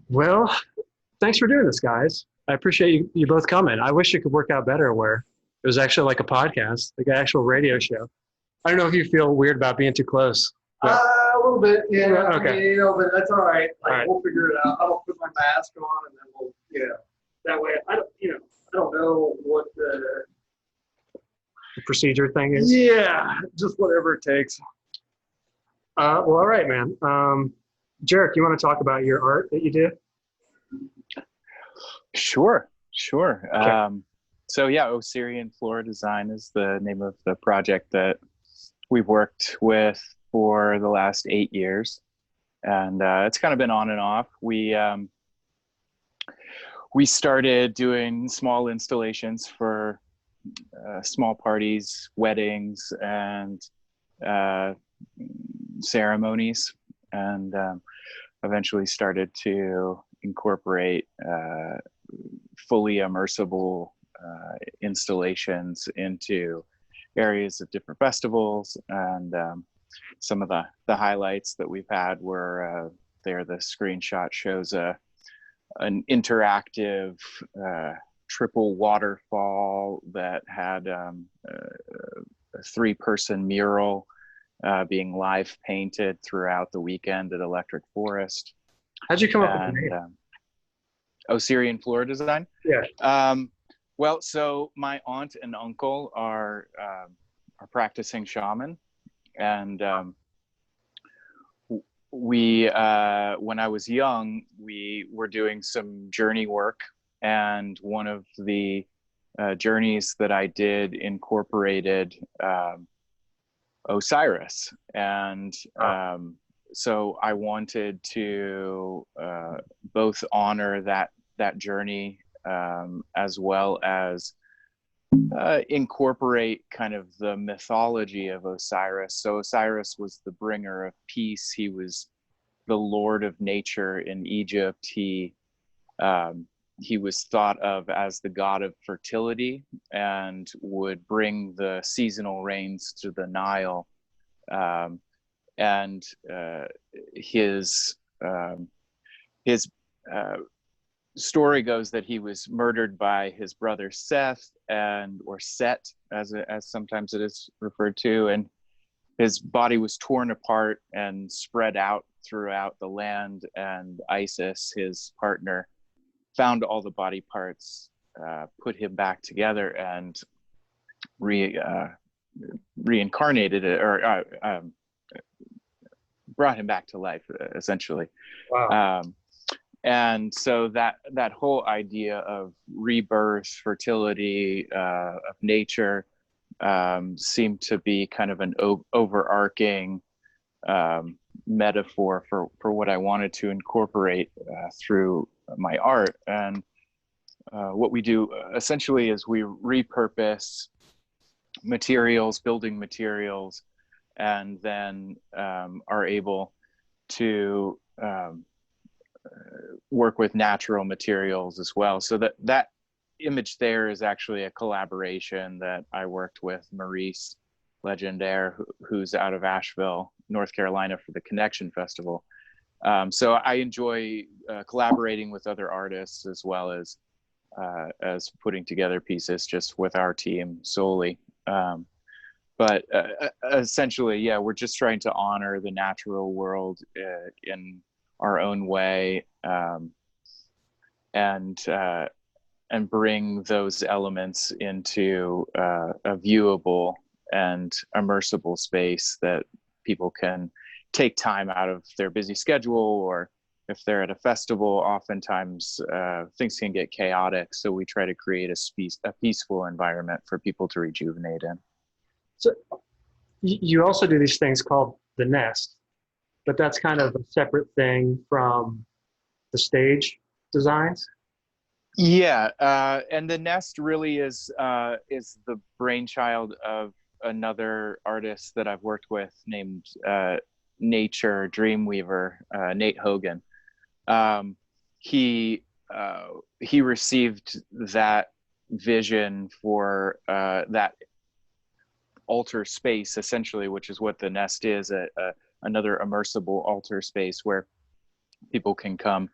Well, thanks for doing this, guys. I appreciate you both coming. I wish it could work out better where it was actually like a podcast, like an actual radio show. I don't know if you feel weird about being too close, but A little bit, yeah. okay. I mean, but that's all right. All Like right. we'll figure it out. I'll put my mask on, and then we'll, that way. I don't know what the. The procedure thing is. Yeah, just whatever it takes. Well, all right, man. Jarek, you want to talk about your art that you did? Sure, sure. Okay. So yeah, Osirian Floor Design is the name of the project that we've worked with for the last 8 years, and it's kind of been on and off. We started doing small installations for small parties, weddings, and uh, ceremonies, and eventually started to incorporate fully immersible installations into areas of different festivals. And some of the highlights that we've had were there. The screenshot shows an interactive triple waterfall that had a three-person mural being live painted throughout the weekend at Electric Forest. How'd you come up with the And name? Osirian Floor Design. Yeah. Well, so my aunt and uncle are practicing shaman, and we when I was young, we were doing some journey work, and one of the journeys that I did incorporated Osiris, and so I wanted to both honor that journey as well as incorporate kind of the mythology of Osiris. So Osiris was the bringer of peace. He was the lord of nature in Egypt. He was thought of as the god of fertility and would bring the seasonal rains to the Nile. And his story goes that he was murdered by his brother Seth, or Set, as sometimes it is referred to, and his body was torn apart and spread out throughout the land. And Isis, his partner, found all the body parts, put him back together, and reincarnated it, or brought him back to life, essentially. Wow. And so that whole idea of rebirth, fertility, of nature, seemed to be kind of an overarching metaphor for what I wanted to incorporate through my art. And what we do essentially is we repurpose materials, building materials, and then are able to work with natural materials as well. So that image there is actually a collaboration that I worked with Maurice Legendaire, who's out of Asheville, North Carolina, for the Connection Festival. So I enjoy collaborating with other artists, as well as putting together pieces just with our team solely. But essentially, yeah, we're just trying to honor the natural world in our own way, and bring those elements into a viewable and immersible space that people can take time out of their busy schedule, or if they're at a festival, oftentimes things can get chaotic. So we try to create a peaceful environment for people to rejuvenate in. So you also do these things called the nest, but that's kind of a separate thing from the stage designs. Yeah, and the nest really is the brainchild of another artist that I've worked with named Nature Dreamweaver, Nate Hogan. He received that vision for that altar space, essentially, which is what the nest is, another immersible altar space where people can come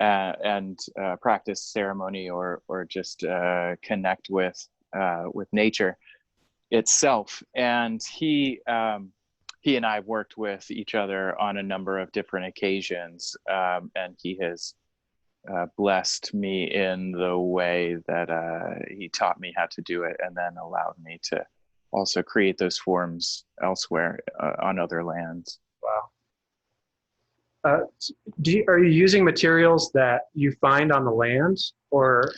and practice ceremony or just connect with nature itself. And he and I have worked with each other on a number of different occasions, and he has blessed me in the way that he taught me how to do it, and then allowed me to also create those forms elsewhere on other lands. Wow. Are you using materials that you find on the land, or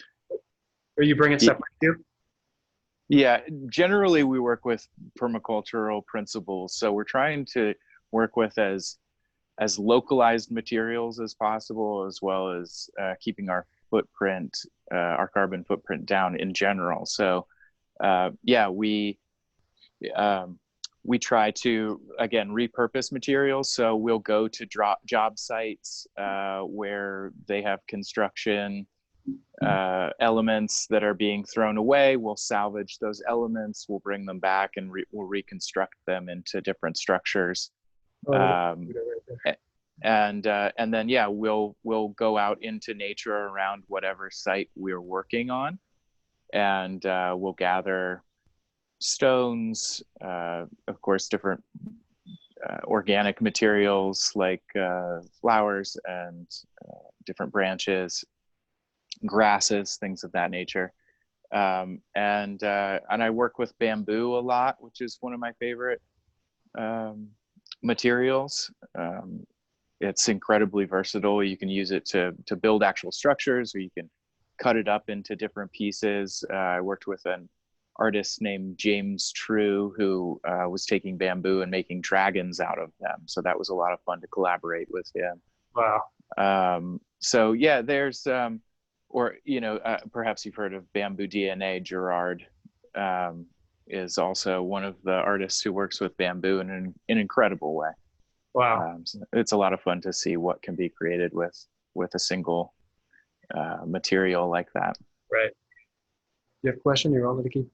are you bringing stuff with you? Yeah, generally we work with permacultural principles. So we're trying to work with as localized materials as possible, as well as keeping our footprint, our carbon footprint down in general. So we try to, again, repurpose materials. So we'll go to job sites where they have construction elements that are being thrown away. We'll salvage those elements. We'll bring them back and we'll reconstruct them into different structures. And then we'll go out into nature around whatever site we're working on, and we'll gather stones, of course, different organic materials like flowers and different branches, grasses, things of that nature. And I work with bamboo a lot, which is one of my favorite materials. It's incredibly versatile. You can use it to build actual structures, or you can cut it up into different pieces. I worked with an artist named James True, who was taking bamboo and making dragons out of them. So that was a lot of fun to collaborate with him. Wow. So yeah, there's, perhaps you've heard of Bamboo DNA. Jeroch is also one of the artists who works with bamboo in an incredible way. Wow. So it's a lot of fun to see what can be created with a single material like that. Right. You have a question? You're on with the key.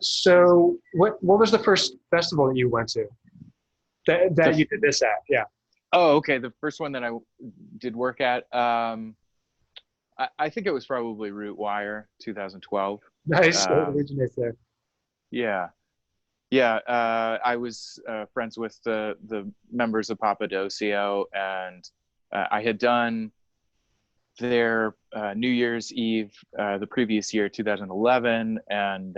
So what was the first festival that you went to that you did this at? Yeah. Oh, okay. The first one that I did work at, I think it was probably Root Wire 2012. Nice. It originates there. Yeah. Yeah. I was friends with the members of Papadocio, and I had done their New Year's Eve the previous year, 2011, and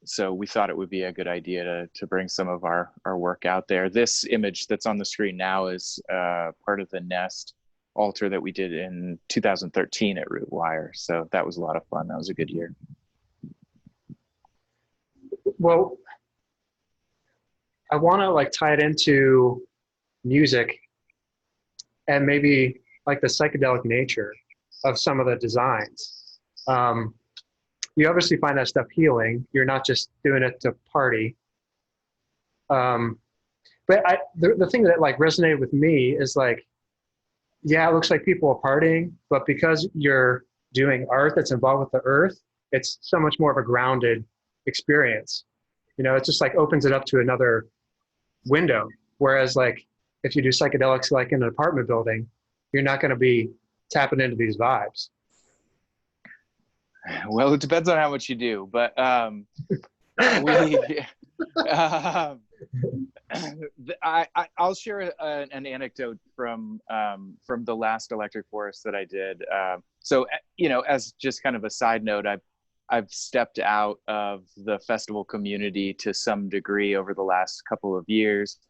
so we thought it would be a good idea to bring some of our work out there. This image that's on the screen now is part of the Nest altar that we did in 2013 at Root Wire. So that was a lot of fun. That was a good year. Well, I want to tie it into music and maybe the psychedelic nature of some of the designs. You obviously find that stuff healing. You're not just doing it to party. But the thing that resonated with me is yeah, it looks like people are partying, but because you're doing art that's involved with the earth, it's so much more of a grounded experience. It just opens it up to another window. Whereas if you do psychedelics in an apartment building, you're not going to be tapping into these vibes. Well, it depends on how much you do, but I'll share an anecdote from the last Electric Forest that I did. So, as just kind of a side note, I've stepped out of the festival community to some degree over the last couple of years,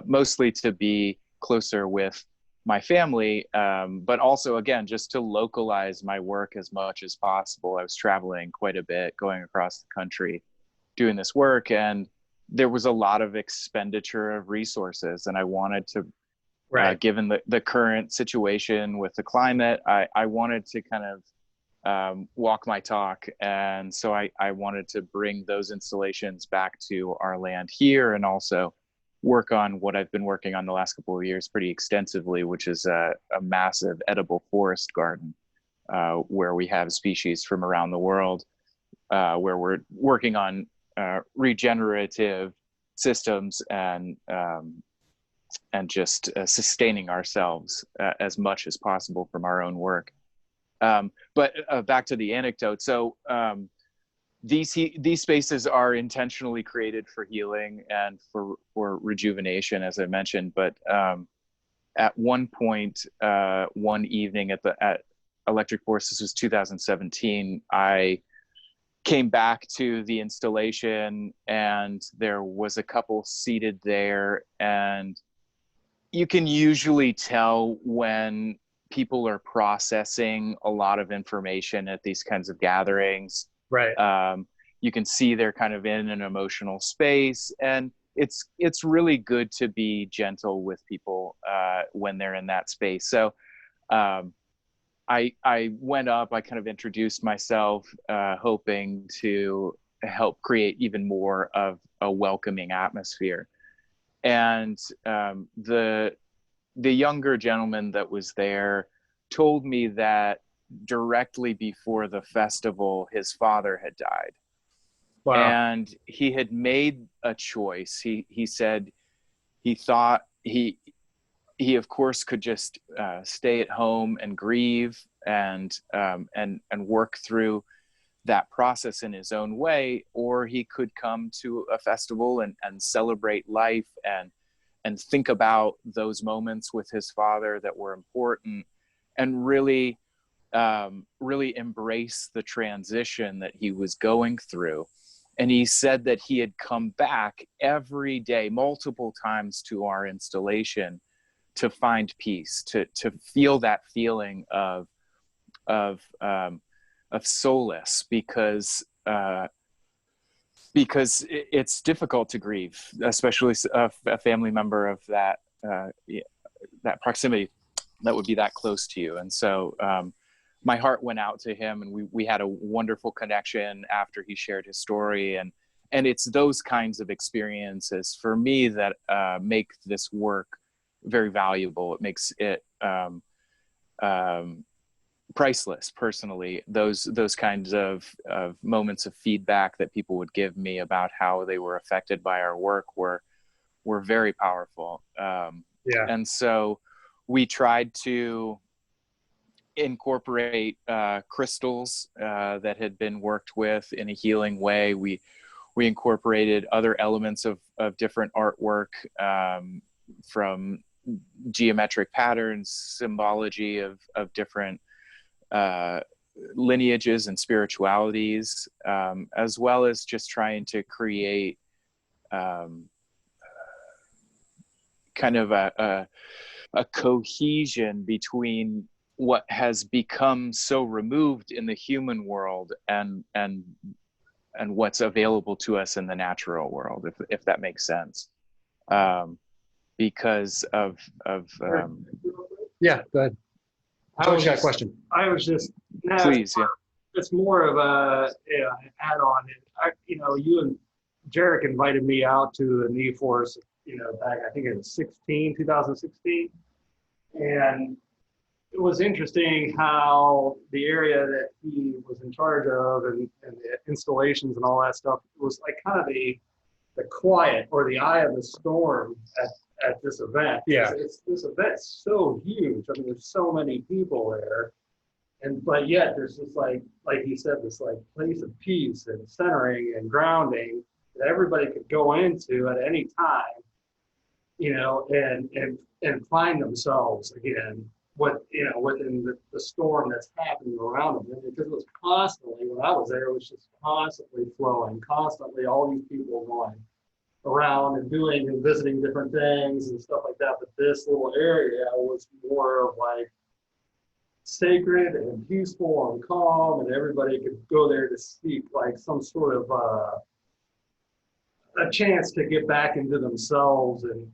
mostly to be closer with my family, but also, again, just to localize my work as much as possible. I was traveling quite a bit, going across the country, doing this work, and there was a lot of expenditure of resources, and I wanted to, given the current situation with the climate, I wanted to kind of walk my talk, and so I wanted to bring those installations back to our land here, and also work on what I've been working on the last couple of years pretty extensively, which is a massive edible forest garden where we have species from around the world, where we're working on regenerative systems and just sustaining ourselves as much as possible from our own work. But back to the anecdote. So these spaces are intentionally created for healing and for rejuvenation, as I mentioned. But at one point, one evening at Electric Force, this was 2017, I came back to the installation, and there was a couple seated there, and you can usually tell when people are processing a lot of information at these kinds of gatherings. Right. You can see they're kind of in an emotional space, and it's really good to be gentle with people when they're in that space. So I went up, I kind of introduced myself, hoping to help create even more of a welcoming atmosphere. And the younger gentleman that was there told me that directly before the festival, his father had died. Wow. And he had made a choice. He said he thought he of course could just stay at home and grieve and work through that process in his own way, or he could come to a festival and celebrate life and think about those moments with his father that were important, and really embrace the transition that he was going through. And he said that he had come back every day, multiple times, to our installation to find peace, to feel that feeling of solace, because it's difficult to grieve, especially a family member of that proximity that would be that close to you. And so my heart went out to him, and we had a wonderful connection after he shared his story. And it's those kinds of experiences for me that make this work very valuable. It makes it priceless. Personally, those kinds of moments of feedback that people would give me about how they were affected by our work were very powerful. And so we tried to incorporate crystals that had been worked with in a healing way. We incorporated other elements of different artwork, from geometric patterns, symbology of different lineages and spiritualities, as well as just trying to create kind of a cohesion between what has become so removed in the human world and what's available to us in the natural world, if that makes sense. Because of yeah, go ahead. I was got a question. I was just Please, yeah. It's more of a add on. You and Jeroch invited me out to the knee force, back, I think it was 2016. And it was interesting how the area that he was in charge of and the installations and all that stuff was like kind of the quiet or the eye of the storm at this event. Yeah. This event's so huge. I mean, there's so many people there. But yet there's this like he said, this like place of peace and centering and grounding that everybody could go into at any time, and find themselves again within the storm that's happening around them. And because it was constantly, when I was there, it was just constantly flowing, constantly all these people going around and doing and visiting different things and stuff like that. But this little area was more of like sacred and peaceful and calm, and everybody could go there to seek like some sort of a chance to get back into themselves and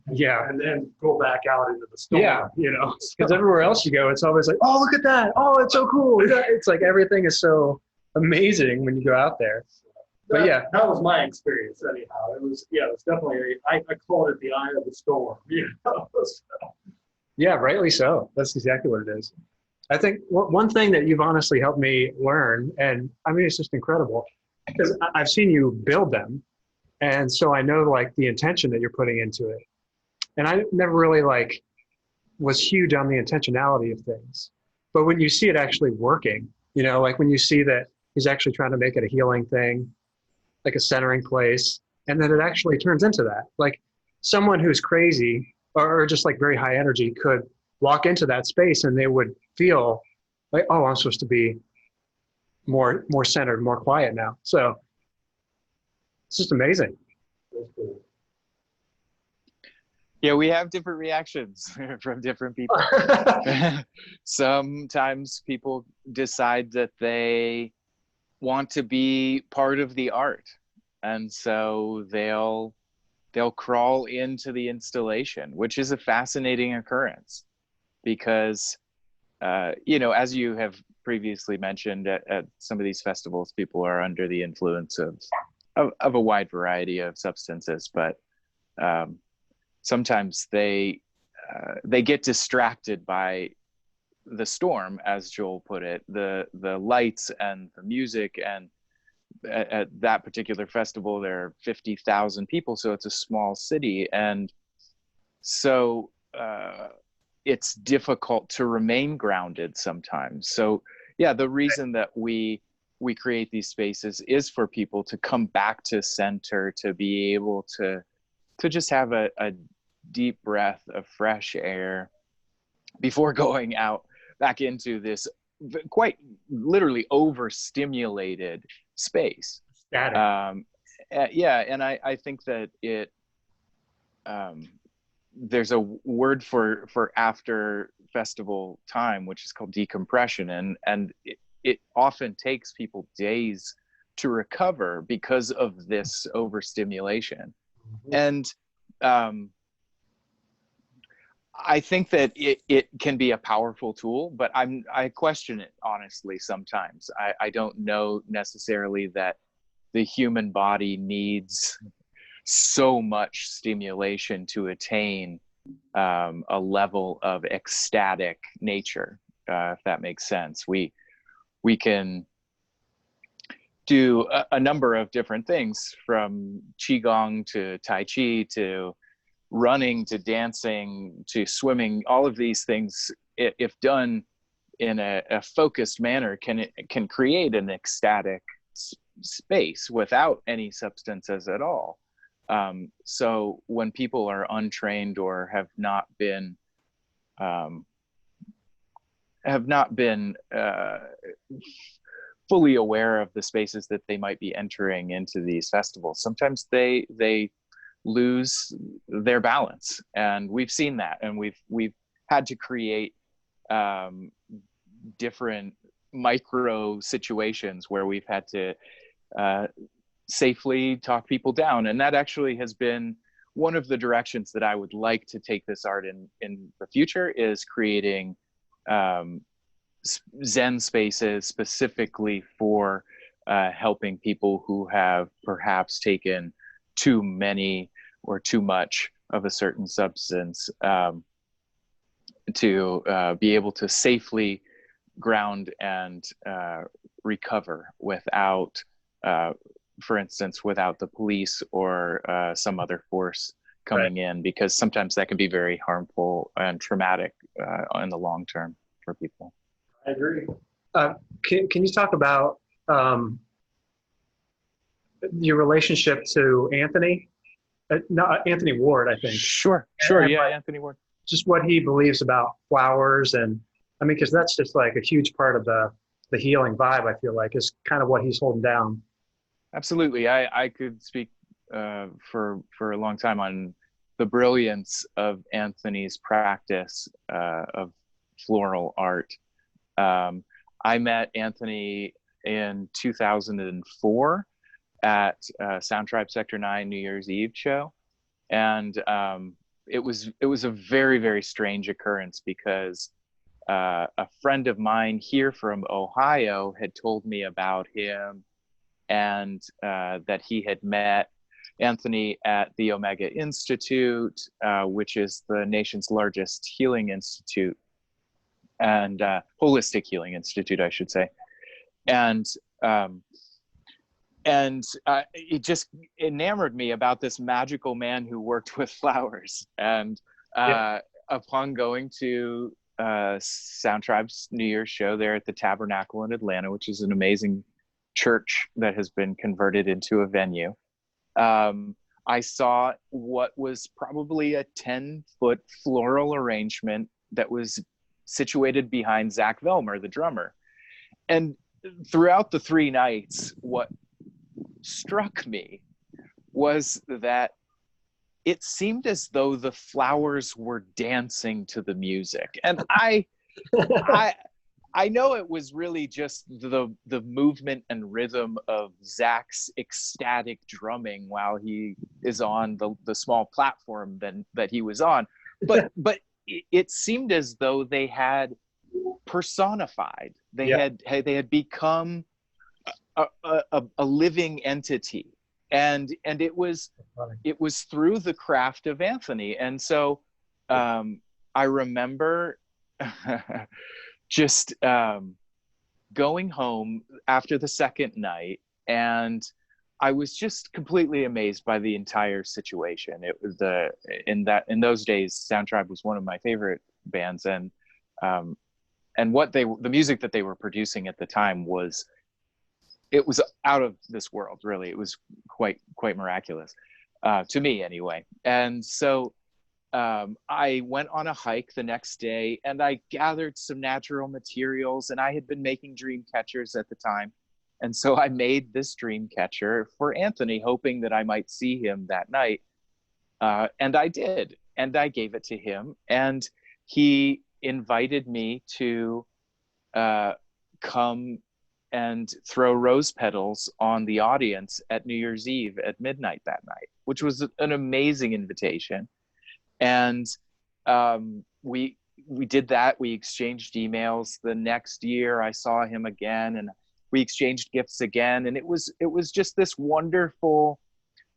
then go back out into the storm. Yeah, because everywhere else you go, it's always like, oh, look at that, oh, it's so cool. It's like everything is so amazing when you go out there. But yeah, that was my experience anyhow. It was definitely, I called it the eye of the storm. Yeah, rightly so. That's exactly what it is. I think one thing that you've honestly helped me learn, and I mean, it's just incredible, because I've seen you build them. And so I know like the intention that you're putting into it. And I never really like was huge on the intentionality of things. But when you see it actually working, you know, like when you see that he's actually trying to make it a healing thing, like a centering place, and then it actually turns into that. Like someone who's crazy or just like very high energy could walk into that space and they would feel like, oh, I'm supposed to be more centered, more quiet now. So it's just amazing. That's cool. Yeah, we have different reactions from different people. Sometimes people decide that they want to be part of the art, and so they'll crawl into the installation, which is a fascinating occurrence because you know, as you have previously mentioned, at some of these festivals, people are under the influence of a wide variety of substances, but sometimes they get distracted by the storm, as Joel put it, the lights and the music. And at that particular festival, there are 50,000 people, so it's a small city, and so it's difficult to remain grounded sometimes. So yeah, the reason that we create these spaces is for people to come back to center, to be able to just have a deep breath of fresh air before going out back into this quite literally overstimulated space. Static. Yeah, and I think that it there's a word for after festival time, which is called decompression, and it often takes people days to recover because of this overstimulation. And I think that it can be a powerful tool, but I question it honestly sometimes. I don't know necessarily that the human body needs so much stimulation to attain a level of ecstatic nature, if that makes sense. We can do a number of different things, from qigong to tai chi to running to dancing to swimming. All of these things, if done in a focused manner, can create an ecstatic space without any substances at all. So when people are untrained or have not been fully aware of the spaces that they might be entering into these festivals, sometimes they lose their balance, and we've seen that, and we've had to create different micro situations where we've had to safely talk people down. And that actually has been one of the directions that I would like to take this art in the future, is creating Zen spaces specifically for helping people who have perhaps taken too many or too much of a certain substance, to be able to safely ground and recover without, for instance, without the police or some other force coming in, because sometimes that can be very harmful and traumatic in the long term for people. I agree. Can you talk about your relationship to Anthony? Not Anthony Ward, I think. Sure. Yeah, Anthony Ward. Just what he believes about flowers, and I mean, because that's just like a huge part of the healing vibe. I feel like is kind of what he's holding down. Absolutely. I could speak for a long time on the brilliance of Anthony's practice of floral art. I met Anthony in 2004 at Sound Tribe Sector 9 New Year's Eve show, and it was a very, very strange occurrence, because a friend of mine here from Ohio had told me about him, and that he had met Anthony at the Omega Institute, which is the nation's largest healing institute, and holistic healing institute, I should say. And it just enamored me about this magical man who worked with flowers. And upon going to Sound Tribe's New Year's show there at the Tabernacle in Atlanta, which is an amazing church that has been converted into a venue, I saw what was probably a 10-foot floral arrangement that was situated behind Zach Velmer, the drummer. And throughout the 3 nights, what struck me was that it seemed as though the flowers were dancing to the music. And I know it was really just the movement and rhythm of Zach's ecstatic drumming while he is on the small platform that he was on, but it seemed as though they had personified. They had become a living entity, and it was through the craft of Anthony. And so I remember just going home after the second night, and I was just completely amazed by the entire situation. It was in those days, Sound Tribe was one of my favorite bands, and the music that they were producing at the time was out of this world. Really, it was quite miraculous to me, anyway. And so I went on a hike the next day, and I gathered some natural materials, and I had been making dream catchers at the time. And so I made this dream catcher for Anthony, hoping that I might see him that night. And I did, and I gave it to him, and he invited me to come and throw rose petals on the audience at New Year's Eve at midnight that night, which was an amazing invitation. And we did that. We exchanged emails. The next year I saw him again, and we exchanged gifts again. And it was just this wonderful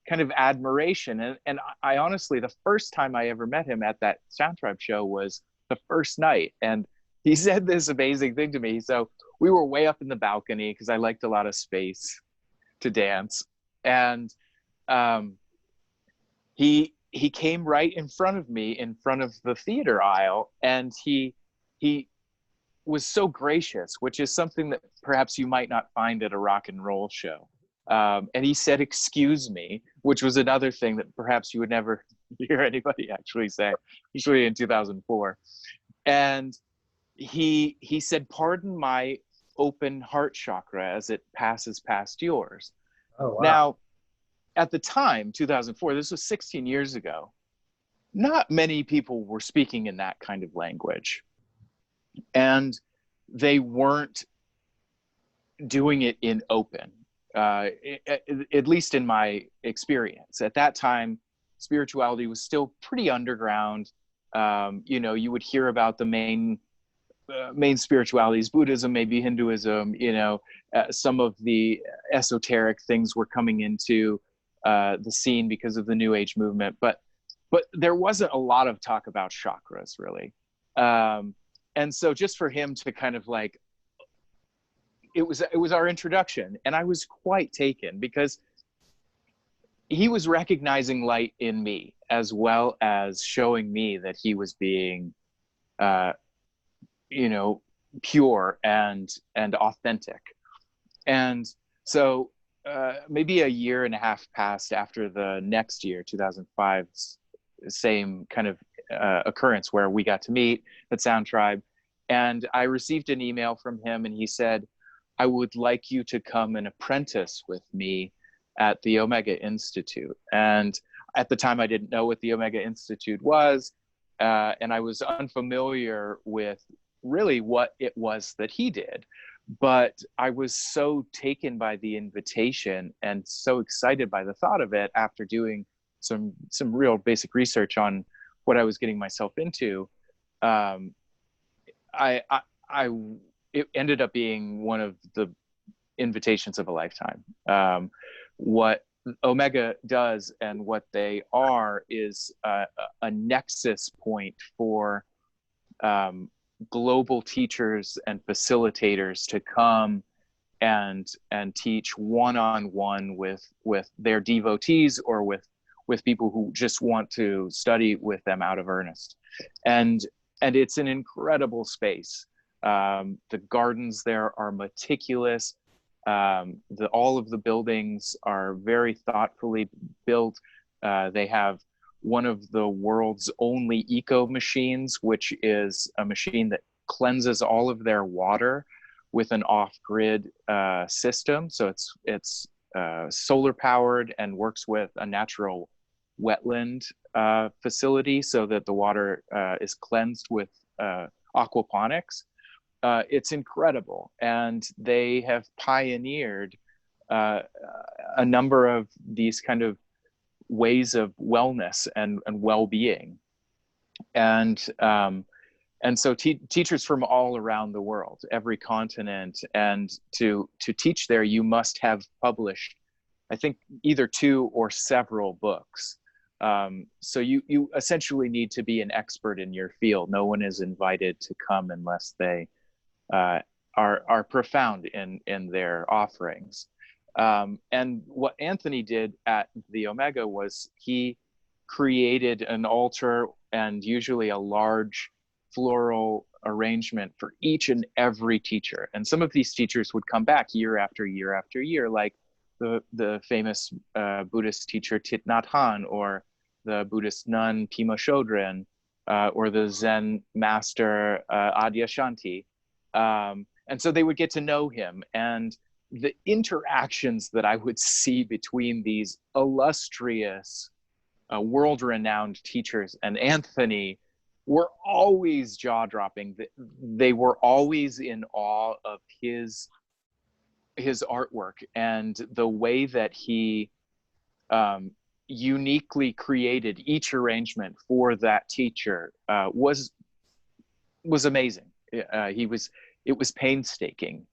kind of admiration. And I honestly, the first time I ever met him at that Sound Tribe show was the first night. And he said this amazing thing to me. So we were way up in the balcony because I liked a lot of space to dance. And he came right in front of me, in front of the theater aisle, and he was so gracious, which is something that perhaps you might not find at a rock and roll show. And he said, "Excuse me," which was another thing that perhaps you would never hear anybody actually say, usually in 2004. And he said, "Pardon my open heart chakra as it passes past yours." Oh, wow. Now, at the time, 2004, this was 16 years ago, not many people were speaking in that kind of language. And they weren't doing it in open, at least in my experience. At that time, spirituality was still pretty underground. You would hear about the main spiritualities, Buddhism, maybe Hinduism, some of the esoteric things were coming into the scene because of the New Age movement, but there wasn't a lot of talk about chakras, really. And so just for him to kind of like, it was our introduction, and I was quite taken because he was recognizing light in me as well as showing me that he was being pure and authentic. And so maybe a year and a half passed after the next year, 2005's same kind of occurrence where we got to meet at Sound Tribe. And I received an email from him, and he said, "I would like you to come and apprentice with me at the Omega Institute." And at the time I didn't know what the Omega Institute was, and I was unfamiliar with really what it was that he did. But I was so taken by the invitation and so excited by the thought of it after doing some real basic research on what I was getting myself into. It ended up being one of the invitations of a lifetime. What Omega does and what they are is a nexus point for global teachers and facilitators to come and teach one-on-one with their devotees or with people who just want to study with them out of earnest. And it's an incredible space. The gardens there are meticulous. All of the buildings are very thoughtfully built. They have one of the world's only eco machines, which is a machine that cleanses all of their water with an off-grid system. So it's solar powered and works with a natural wetland facility so that the water is cleansed with aquaponics. It's incredible. And they have pioneered a number of these kind of ways of wellness and well-being. And so teachers from all around the world, every continent, and to teach there, you must have published, I think, either 2 or several books. So you essentially need to be an expert in your field. No one is invited to come unless they are profound in their offerings. And what Anthony did at the Omega was he created an altar and usually a large floral arrangement for each and every teacher. And some of these teachers would come back year after year after year, like the famous Buddhist teacher Thich Nhat Hanh, or the Buddhist nun Pema Chodron, or the Zen master Adyashanti. And so they would get to know him. And the interactions that I would see between these illustrious, world-renowned teachers and Anthony were always jaw-dropping. They were always in awe of his artwork and the way that he uniquely created each arrangement for that teacher was amazing. It was painstaking.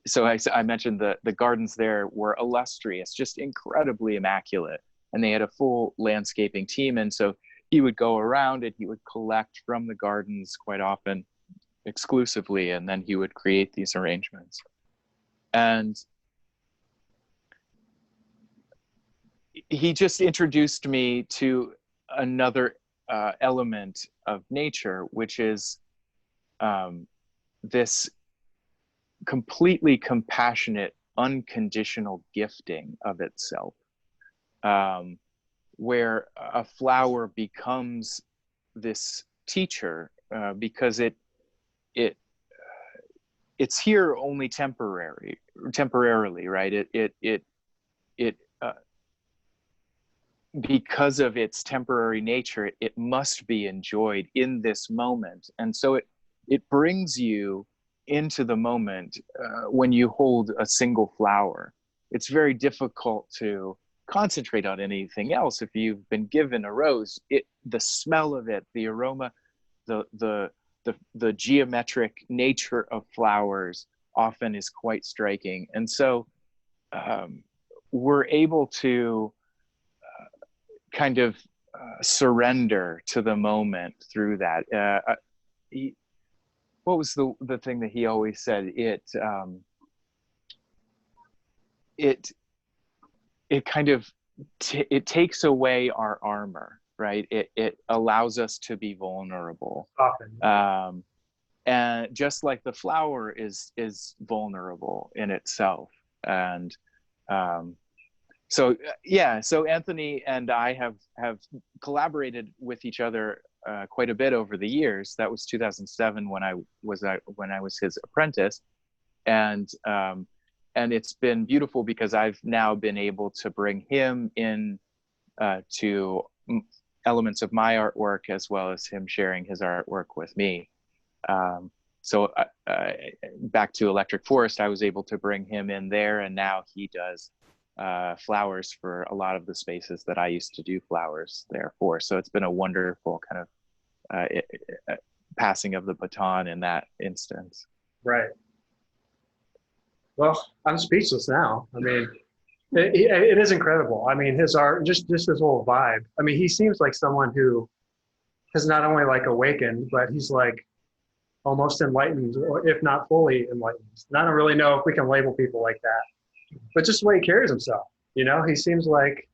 So I mentioned the gardens there were illustrious, just incredibly immaculate, and they had a full landscaping team. And so he would go around and he would collect from the gardens, quite often exclusively, and then he would create these arrangements. And he just introduced me to another element of nature, which is this completely compassionate, unconditional gifting of itself, where a flower becomes this teacher because it's here only temporarily, right? It because of its temporary nature, it must be enjoyed in this moment. And so it brings you into the moment. When you hold a single flower, it's very difficult to concentrate on anything else. If you've been given a rose, the smell of it, the aroma, the geometric nature of flowers often is quite striking. And so we're able to kind of surrender to the moment through that. What was the thing that he always said? It kind of it takes away our armor, right? It allows us to be vulnerable. Often. And just like the flower is vulnerable in itself. And so Anthony and I have collaborated with each other quite a bit over the years. That was 2007 when I was his apprentice, and it's been beautiful because I've now been able to bring him in to elements of my artwork, as well as him sharing his artwork with me. So back to Electric Forest, I was able to bring him in there, and now he does flowers for a lot of the spaces that I used to do flowers there for. So it's been a wonderful kind of passing of the baton in that instance. Right. Well, I'm speechless now. I mean, it is incredible. I mean, his art, just his whole vibe. I mean, he seems like someone who has not only like awakened, but he's like almost enlightened, or if not fully enlightened. And I don't really know if we can label people like that, but just the way he carries himself, he seems like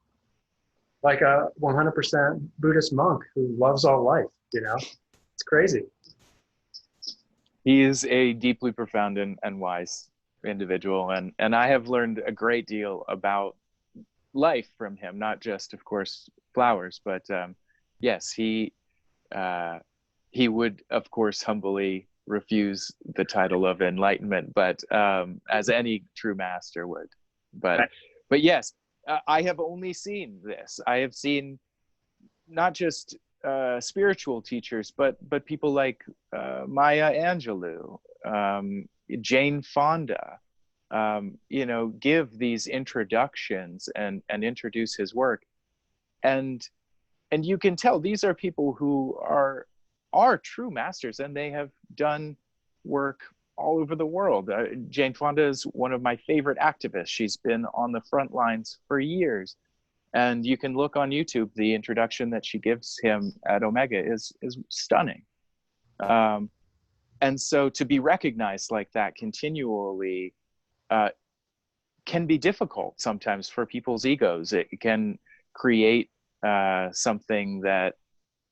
a 100% Buddhist monk who loves all life. It's crazy. He is a deeply profound and wise individual, and I have learned a great deal about life from him, not just, of course, flowers, but yes, he would, of course, humbly refuse the title of enlightenment, but as any true master would. But yes, I have only seen this. I have seen not just spiritual teachers, but people like Maya Angelou, Jane Fonda, give these introductions and introduce his work, and you can tell these are people who are true masters, and they have done work all over the world. Jane Fonda is one of my favorite activists. She's been on the front lines for years. And you can look on YouTube, the introduction that she gives him at Omega is stunning. And so to be recognized like that continually can be difficult sometimes for people's egos. It can create something that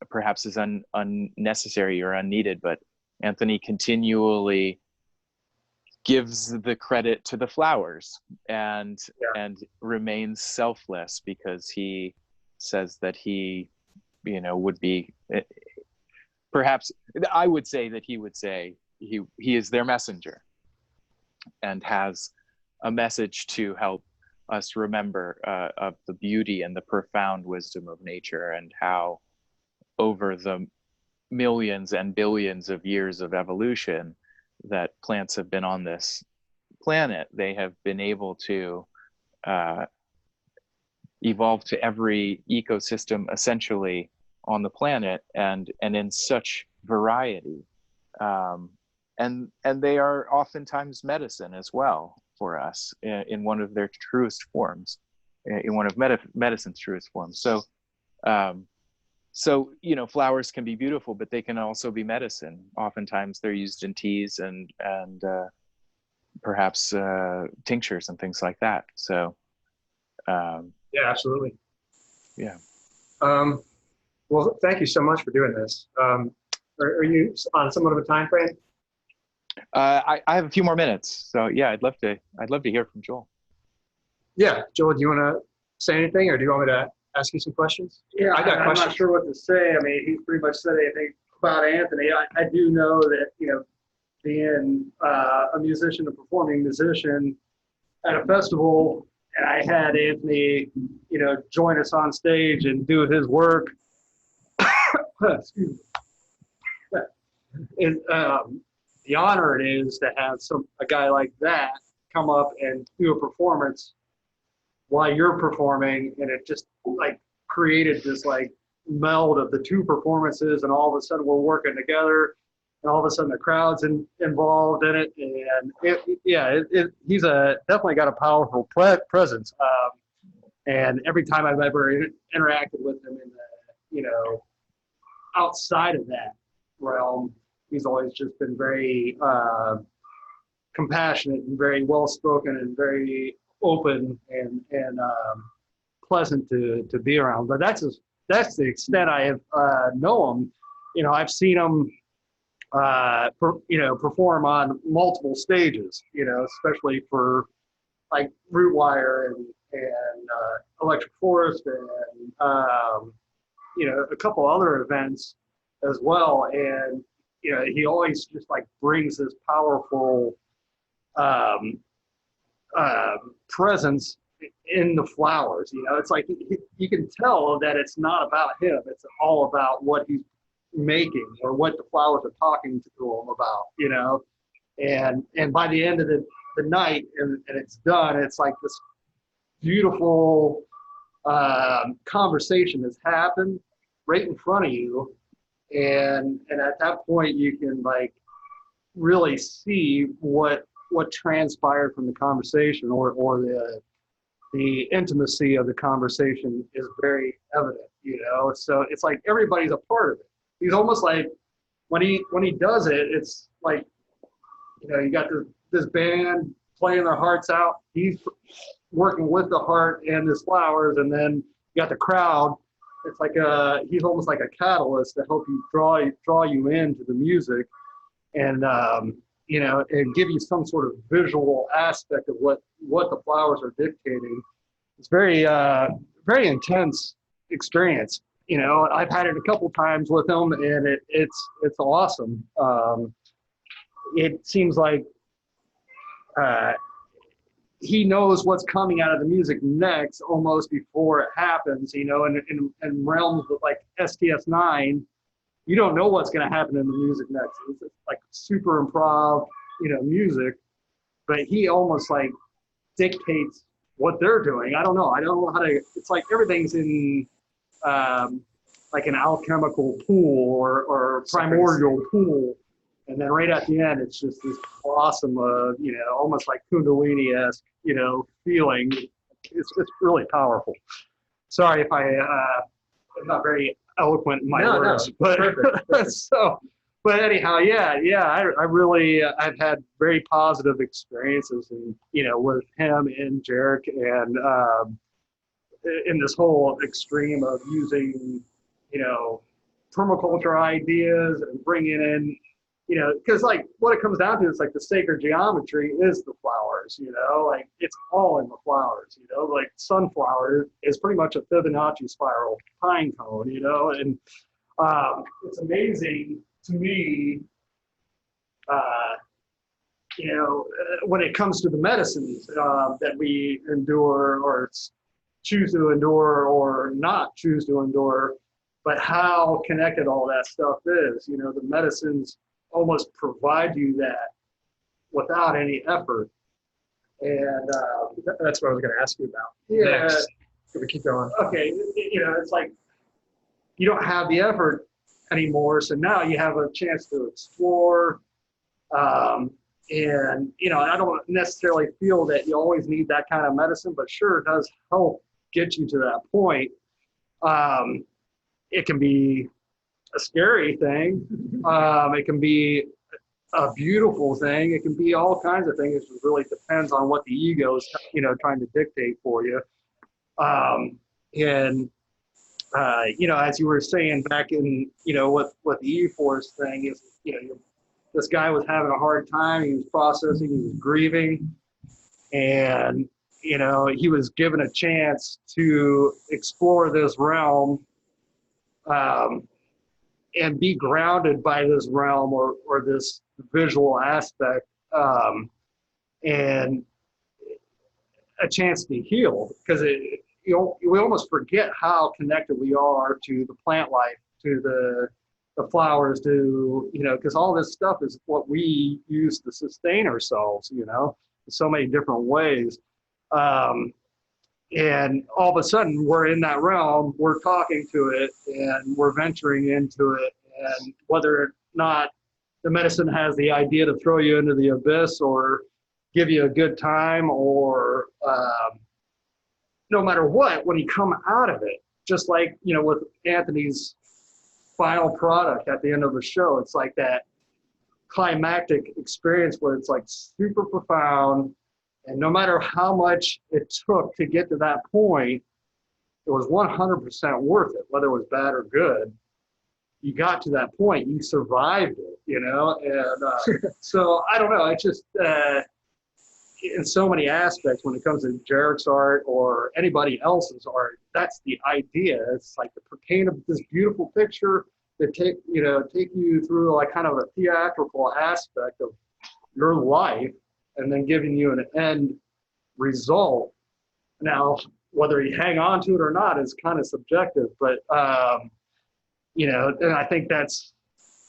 perhaps is unnecessary or unneeded, but Anthony continually gives the credit to the flowers and remains selfless, because he says that he would be, perhaps I would say that he would say he is their messenger and has a message to help us remember of the beauty and the profound wisdom of nature, and how over the millions and billions of years of evolution that plants have been on this planet, they have been able to evolve to every ecosystem essentially on the planet, and in such variety, and they are oftentimes medicine as well for us in one of their truest forms, in one of medicine's truest forms. So flowers can be beautiful, but they can also be medicine. Oftentimes they're used in teas and perhaps tinctures and things like that. So yeah, absolutely. Yeah. Well, thank you so much for doing this. Are you on somewhat of a time frame? I have a few more minutes, so yeah, I'd love to hear from Joel. Yeah, Joel, do you want to say anything, or do you want me to ask you some questions? Yeah, I got questions. I'm not sure what to say. I mean, he's pretty much said anything about Anthony. I do know that, being a musician, a performing musician at a festival, and I had Anthony, join us on stage and do his work. Excuse me. The honor it is to have a guy like that come up and do a performance while you're performing, and it just created this meld of the two performances, and all of a sudden we're working together, and all of a sudden the crowd's involved in it, and he's definitely got a powerful presence, and every time I've ever interacted with him in the outside of that realm, he's always just been very compassionate and very well spoken and very open and pleasant to be around. But that's the extent I have know him. I've seen him perform on multiple stages, especially for Root Wire and Electric Forest and a couple other events as well. And he always just brings this powerful presence in the flowers. It's you can tell that it's not about him. It's all about what he's making or what the flowers are talking to him about, and by the end of the night and it's done, it's this beautiful conversation has happened right in front of you. And at that point you can really see what transpired from the conversation, or the intimacy of the conversation is very evident, so it's everybody's a part of it. He's almost when he does it, it's like, you got this band playing their hearts out. He's working with the heart and his flowers, and then you got the crowd. It's like he's almost like a catalyst to help you draw you into the music, and and give you some sort of visual aspect of what the flowers are dictating. It's very intense experience. I've had it a couple times with him, and it's awesome. It seems like he knows what's coming out of the music next almost before it happens. In realms of like STS9, you don't know what's going to happen in the music next. It's like super improv, music, but he almost like dictates what they're doing. I don't know how to. It's like everything's in like an alchemical pool or primordial pool. And then right at the end, it's just this awesome, almost like Kundalini-esque, feeling. It's really powerful. Sorry if I'm not very eloquent in my words, but perfect. But anyhow, I really I've had very positive experiences, with him and Jeroch, and in this whole extreme of using, permaculture ideas and bringing in. Because like what it comes down to is like the sacred geometry is the flowers, like it's all in the flowers, like sunflower is pretty much a Fibonacci spiral pine cone, and it's amazing to me, when it comes to the medicines that we endure or choose to endure or not choose to endure, but how connected all that stuff is, the medicines almost provide you that without any effort. And that's what I was going to ask you about. Yeah. Next. Can we keep going? Okay. It's like you don't have the effort anymore. So now you have a chance to explore. And, I don't necessarily feel that you always need that kind of medicine, but sure, it does help get you to that point. It can be a scary thing. It can be a beautiful thing. It can be all kinds of things. It really depends on what the ego is, trying to dictate for you. As you were saying back in, what the E-Force thing is, this guy was having a hard time. He was processing, he was grieving, and, he was given a chance to explore this realm, and be grounded by this realm or this visual aspect, and a chance to heal, because we almost forget how connected we are to the plant life, to the flowers, to, because all this stuff is what we use to sustain ourselves, in so many different ways. And all of a sudden we're in that realm, we're talking to it, and we're venturing into it. And whether or not the medicine has the idea to throw you into the abyss or give you a good time, or no matter what, when you come out of it, just like, with Anthony's final product at the end of the show, it's like that climactic experience where it's like super profound. And no matter how much it took to get to that point, it was 100% worth it, whether it was bad or good. You got to that point, you survived it, and so I don't know, it's just in so many aspects when it comes to Jeroch's art or anybody else's art, that's the idea. It's like the paint of this beautiful picture that take you through like kind of a theatrical aspect of your life, and then giving you an end result. Now, whether you hang on to it or not is kind of subjective, but and I think that's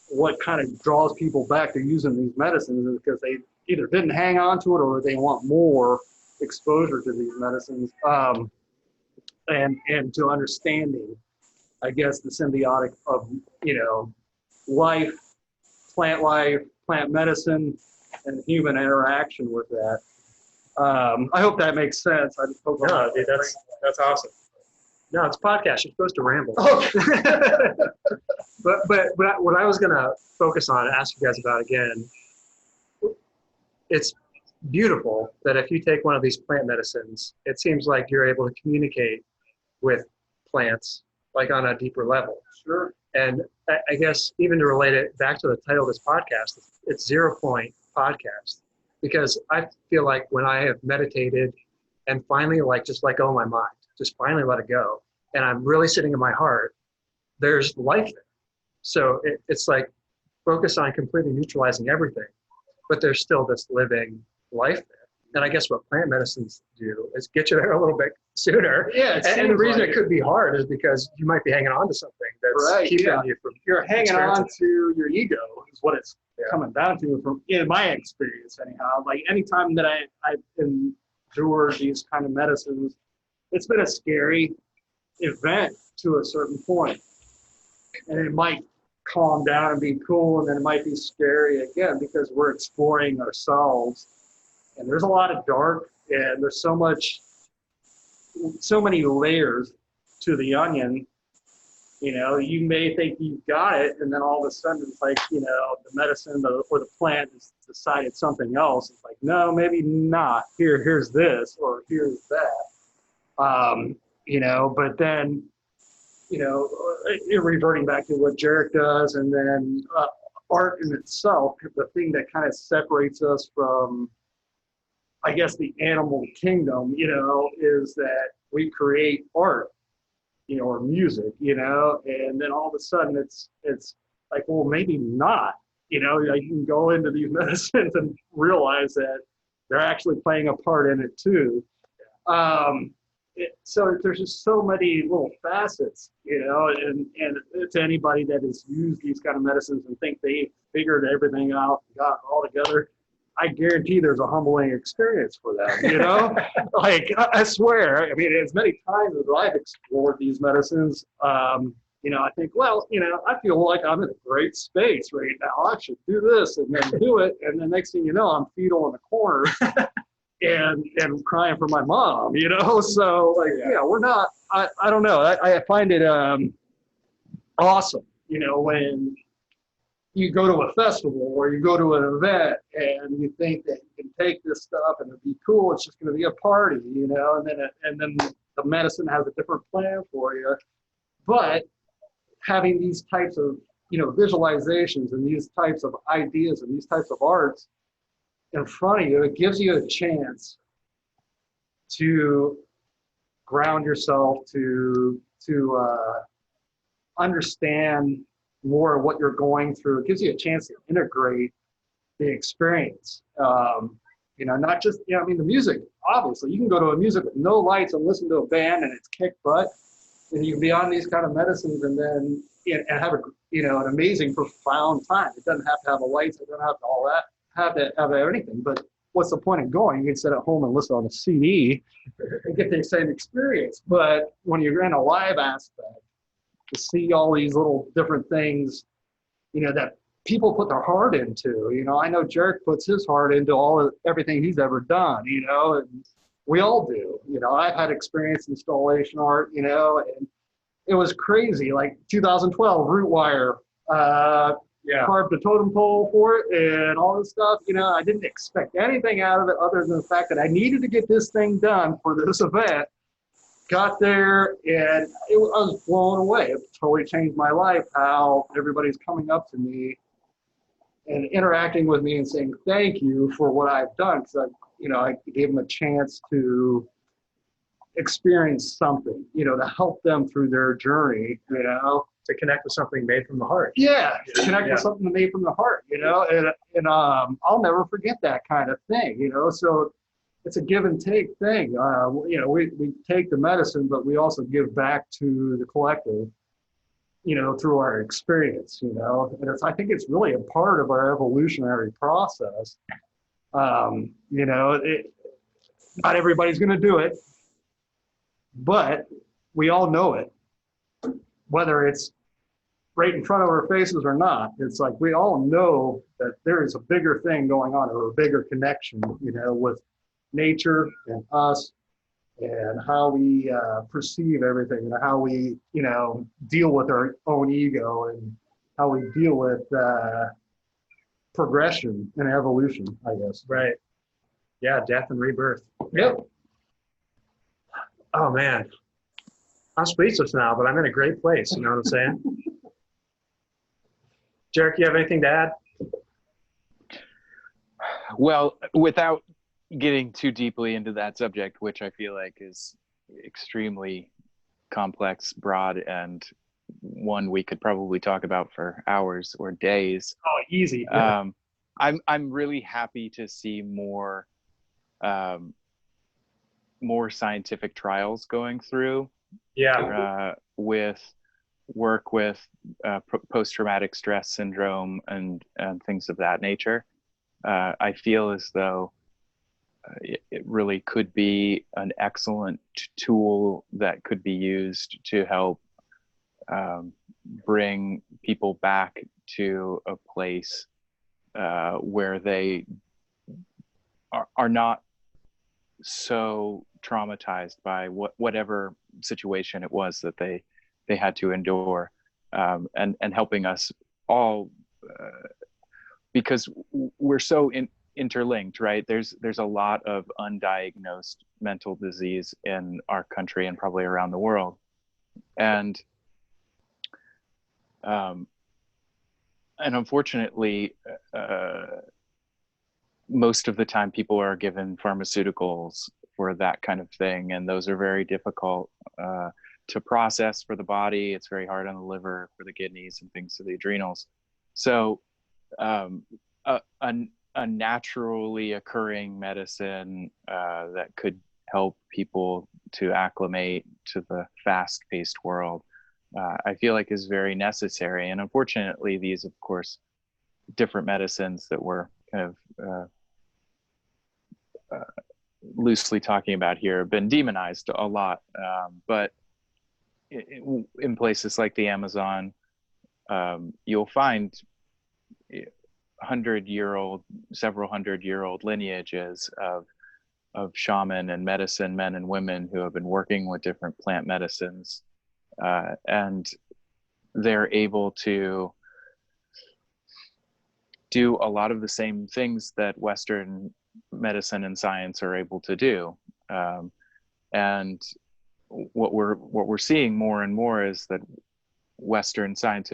what kind of draws people back to using these medicines, is because they either didn't hang on to it or they want more exposure to these medicines, and to understanding, I guess, the symbiotic of, life, plant medicine, and human interaction with that. I hope that makes sense. I just hope no, dude, that's awesome. No, it's a podcast. You're supposed to ramble. Okay. But what I was going to focus on and ask you guys about again, it's beautiful that if you take one of these plant medicines, it seems like you're able to communicate with plants like on a deeper level. Sure. And I guess even to relate it back to the title of this podcast, it's 0 Point Podcast, because I feel like when I have meditated and finally just let go of my mind, just finally let it go, and I'm really sitting in my heart, there's life there. So it's like focus on completely neutralizing everything, but there's still this living life there. And I guess what plant medicines do is get you there a little bit sooner. Yeah. And the reason it could be hard is because you might be hanging on to something that's keeping you from. You're hanging on to your ego is what it's Yeah. coming down to, from in my experience anyhow. Like anytime that I've endured these kind of medicines, it's been a scary event to a certain point. And it might calm down and be cool, and then it might be scary again because we're exploring ourselves. And there's a lot of dark, and there's so many layers to the onion. You know, you may think you've got it, and then all of a sudden it's like, you know, the medicine or the plant has decided something else. It's like, no, maybe not. Here's this, or here's that. You know, but then, you know, reverting back to what Jeroch does, and then art in itself, the thing that kind of separates us from, I guess, the animal kingdom, you know, is that we create art, you know, or music, you know, and then all of a sudden it's like, well, maybe not, you know, you can go into these medicines and realize that they're actually playing a part in it too. So there's just so many little facets, you know, and to anybody that has used these kind of medicines and think they figured everything out, got it all together, I guarantee there's a humbling experience for them, you know? Like, I swear, I mean, as many times as I've explored these medicines, you know, I think, well, you know, I feel like I'm in a great space right now. I should do this and then do it. And the next thing you know, I'm fetal in the corner and crying for my mom, you know? So, like, yeah, we're not, I don't know. I find it awesome, you know, when you go to a festival or you go to an event and you think that you can take this stuff and it'll be cool, it's just going to be a party, you know, and then the medicine has a different plan for you. But having these types of, you know, visualizations and these types of ideas and these types of arts in front of you, it gives you a chance to ground yourself, to understand more of what you're going through. It gives you a chance to integrate the experience. You know, not just, you know, I mean, the music, obviously, you can go to a music with no lights and listen to a band and it's kick butt, and you can be on these kind of medicines and then, and have a, you know, an amazing, profound time. It doesn't have to have the lights, it doesn't have to all that, have anything, but what's the point of going? You can sit at home and listen on a CD and get the same experience. But when you're in a live aspect, to see all these little different things, you know, that people put their heart into, you know, I know Jeroch puts his heart into everything he's ever done, you know, and we all do, you know. I've had experience in installation art, you know, and it was crazy. Like 2012, root wire, carved a totem pole for it and all this stuff, you know. I didn't expect anything out of it other than the fact that I needed to get this thing done for this event. Got there and I was blown away. It totally changed my life, how everybody's coming up to me and interacting with me and saying thank you for what I've done. Because I gave them a chance to experience something, you know, to help them through their journey, you know. To connect with something made from the heart. Yeah, to connect with something made from the heart, you know. And I'll never forget that kind of thing, you know. So it's a give and take thing. You know, we take the medicine, but we also give back to the collective, you know, through our experience, you know. And I think it's really a part of our evolutionary process. You know, not everybody's going to do it, but we all know it, whether it's right in front of our faces or not. It's like we all know that there is a bigger thing going on, or a bigger connection, you know, with nature and us and how we perceive everything, and how we, deal with our own ego, and how we deal with progression and evolution, I guess. Right. Yeah, death and rebirth. Yep. Oh man, I'm speechless now, but I'm in a great place. You know what I'm saying? Jeroch, you have anything to add? Well, without getting too deeply into that subject, which I feel like is extremely complex, broad, and one we could probably talk about for hours or days. Oh, easy. Yeah. I'm really happy to see more more scientific trials going through with work with post-traumatic stress syndrome and things of that nature. I feel as though it really could be an excellent tool that could be used to help bring people back to a place where they are not so traumatized by whatever situation it was that they had to endure, and helping us all, because we're so interlinked, right? There's a lot of undiagnosed mental disease in our country and probably around the world, and unfortunately, most of the time people are given pharmaceuticals for that kind of thing, and those are very difficult to process for the body. It's very hard on the liver, for the kidneys, and things to the adrenals. So a naturally occurring medicine that could help people to acclimate to the fast-paced world, I feel like is very necessary. And unfortunately, these, of course, different medicines that we're kind of loosely talking about here have been demonized a lot. But in places like the Amazon, you'll find several hundred-year-old lineages of shaman and medicine men and women who have been working with different plant medicines, and they're able to do a lot of the same things that Western medicine and science are able to do. And what we're seeing more and more is that Western science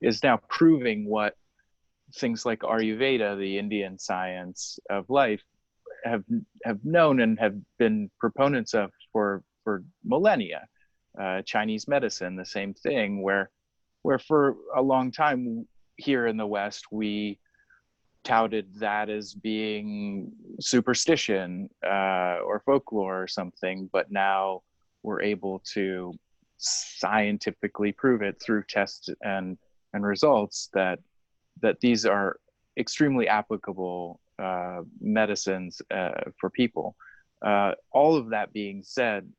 is now proving what things like Ayurveda, the Indian science of life, have known and have been proponents of for millennia. Chinese medicine, the same thing, where for a long time here in the West, we touted that as being superstition or folklore or something, but now we're able to scientifically prove it through tests and results that these are extremely applicable medicines for people. All of that being said,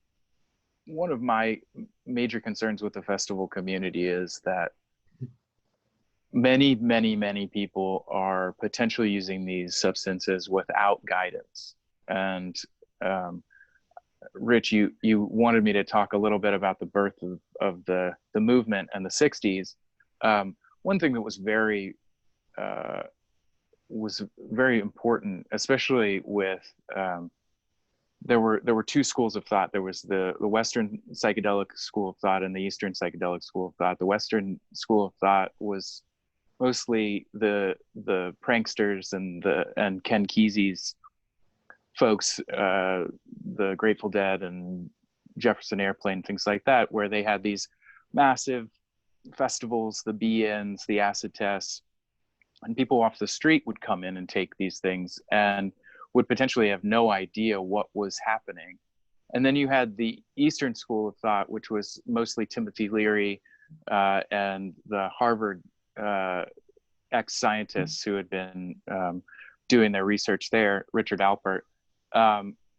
one of my major concerns with the festival community is that many people are potentially using these substances without guidance. And Rich, you wanted me to talk a little bit about the birth of the movement and the 60s. One thing that was very important, especially with there were two schools of thought. There was the Western psychedelic school of thought and the Eastern psychedelic school of thought. The Western school of thought was mostly the pranksters and Ken Kesey's folks, the Grateful Dead and Jefferson Airplane, things like that, where they had these massive festivals, the be-ins, the acid tests, and people off the street would come in and take these things and would potentially have no idea what was happening. And then you had the Eastern school of thought, which was mostly Timothy Leary and the Harvard ex-scientists who had been doing their research there, Richard Alpert,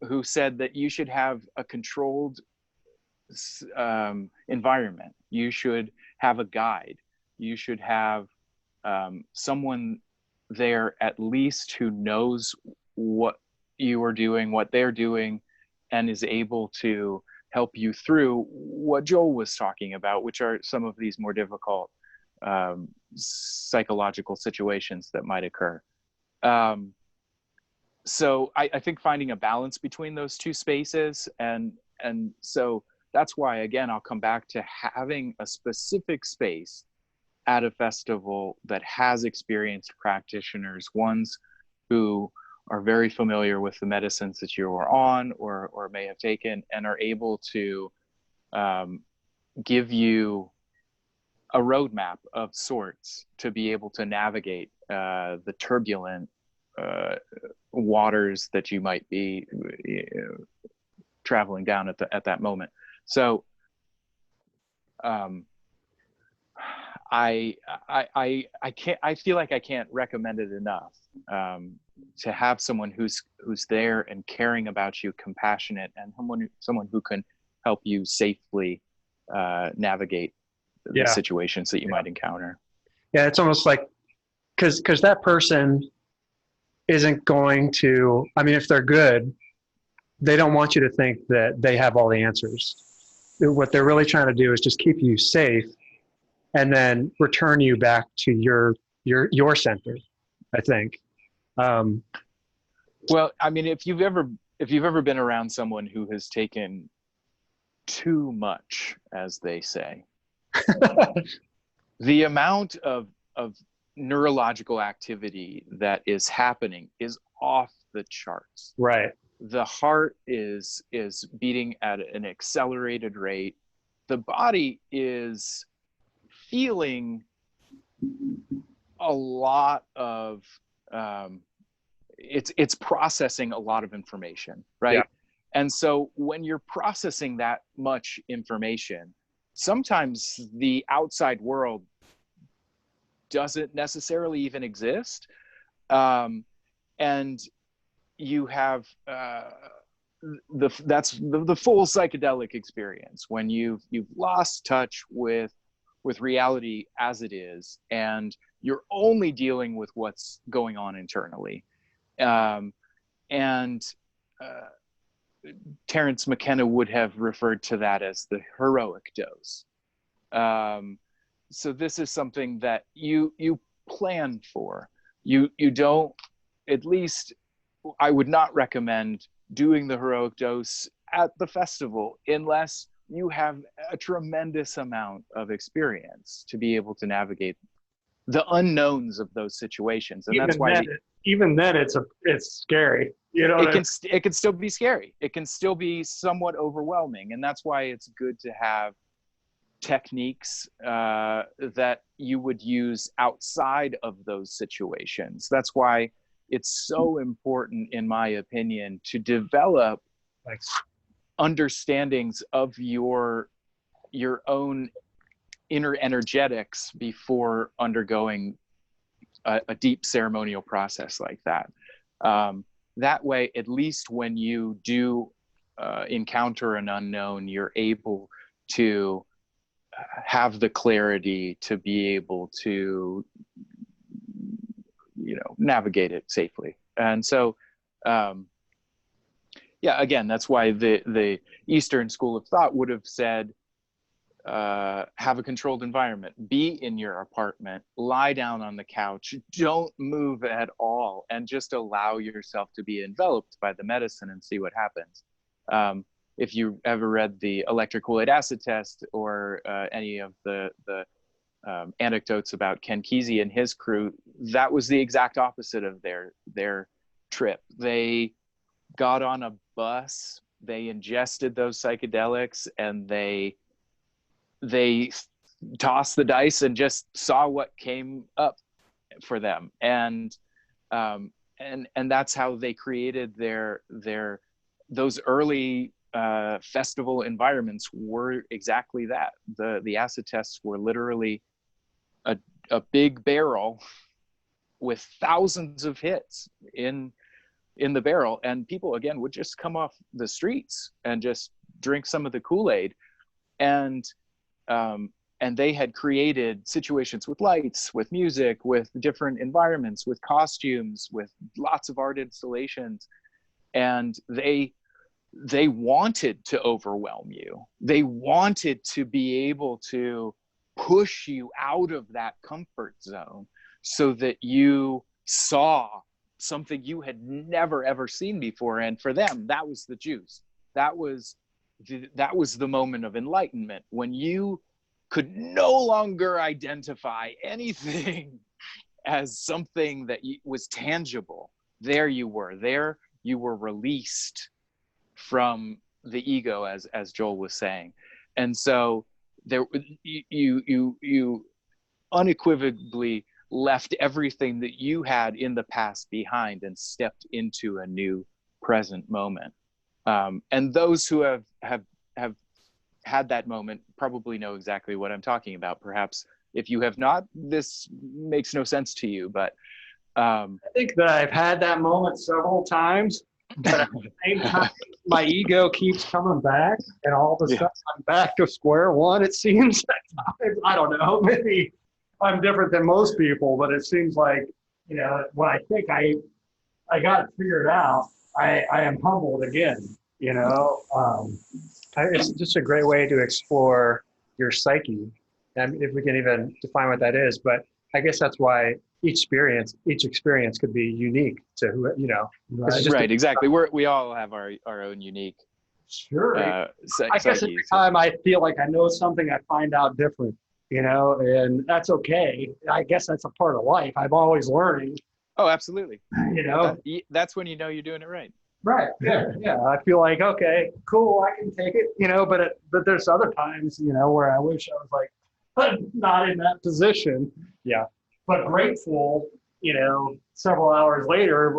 who said that you should have a controlled environment. You should have a guide. You should have someone there at least who knows what you are doing what they're doing, and is able to help you through what Joel was talking about, which are some of these more difficult psychological situations that might occur. So I think finding a balance between those two spaces, and so that's why, again, I'll come back to having a specific space at a festival that has experienced practitioners, ones who are very familiar with the medicines that you are on or may have taken, and are able to give you a roadmap of sorts to be able to navigate the turbulent waters that you might be traveling down at that moment. So I feel like I can't recommend it enough, to have someone who's there and caring about you, compassionate, and someone who can help you safely navigate the situations that you might encounter. Yeah, it's almost like because that person isn't going to, I mean, if they're good, they don't want you to think that they have all the answers. What they're really trying to do is just keep you safe and then return you back to your center, I think. Well, I mean, if you've ever been around someone who has taken too much, as they say, the amount of neurological activity that is happening is off the charts. Right. The heart is beating at an accelerated rate. The body is feeling a lot of it's processing a lot of information, right? Yeah. And so when you're processing that much information, sometimes the outside world doesn't necessarily even exist, and you have that's the full psychedelic experience, when you've lost touch with reality as it is, and you're only dealing with what's going on internally. Terence McKenna would have referred to that as the heroic dose. So this is something that you plan for. You don't, at least I would not recommend doing the heroic dose at the festival unless you have a tremendous amount of experience to be able to navigate the unknowns of those situations. And even that's why even then it's scary. You know, it can still be scary. It can still be somewhat overwhelming. And that's why it's good to have techniques that you would use outside of those situations. That's why it's so important, in my opinion, to develop understandings of your own inner energetics before undergoing a deep ceremonial process like that. That way, at least when you do encounter an unknown, you're able to have the clarity to be able to, navigate it safely. And so, again, that's why the Eastern school of thought would have said, have a controlled environment, be in your apartment, lie down on the couch, don't move at all, and just allow yourself to be enveloped by the medicine and see what happens. If you ever read the electric Kool-Aid acid test, or any of the anecdotes about Ken Kesey and his crew, that was the exact opposite of their trip. They got on a bus, they ingested those psychedelics, and they tossed the dice and just saw what came up for them. And that's how they created those early festival environments were exactly that. The acid tests were literally a big barrel with thousands of hits in the barrel, and people, again, would just come off the streets and just drink some of the Kool-Aid. And they had created situations with lights, with music, with different environments, with costumes, with lots of art installations. and they wanted to overwhelm you. They wanted to be able to push you out of that comfort zone so that you saw something you had never ever seen before. And for them, that was the juice. That was the moment of enlightenment, when you could no longer identify anything as something that was tangible. There you were released from the ego, as Joel was saying. And so there, you unequivocally left everything that you had in the past behind and stepped into a new present moment. And those who have had that moment probably know exactly what I'm talking about. Perhaps if you have not, this makes no sense to you, but I think that I've had that moment several times, but at the same time, my ego keeps coming back, and all of a sudden I'm back to square one, it seems. At times. I don't know, maybe I'm different than most people, but it seems like, when I think I got it figured out, I am humbled again, It's just a great way to explore your psyche, and if we can even define what that is. But I guess that's why each experience could be unique to who, Right, exactly. We all have our own unique. Sure. I guess psyches. every time I feel like I know something, I find out different, and that's okay. I guess that's a part of life. I'm always learning. Oh, absolutely. That's when you know you're doing it right. Right. Yeah. Yeah. I feel like, okay, cool, I can take it, but there's other times, where I wish I was like, not in that position. Yeah. But grateful, several hours later,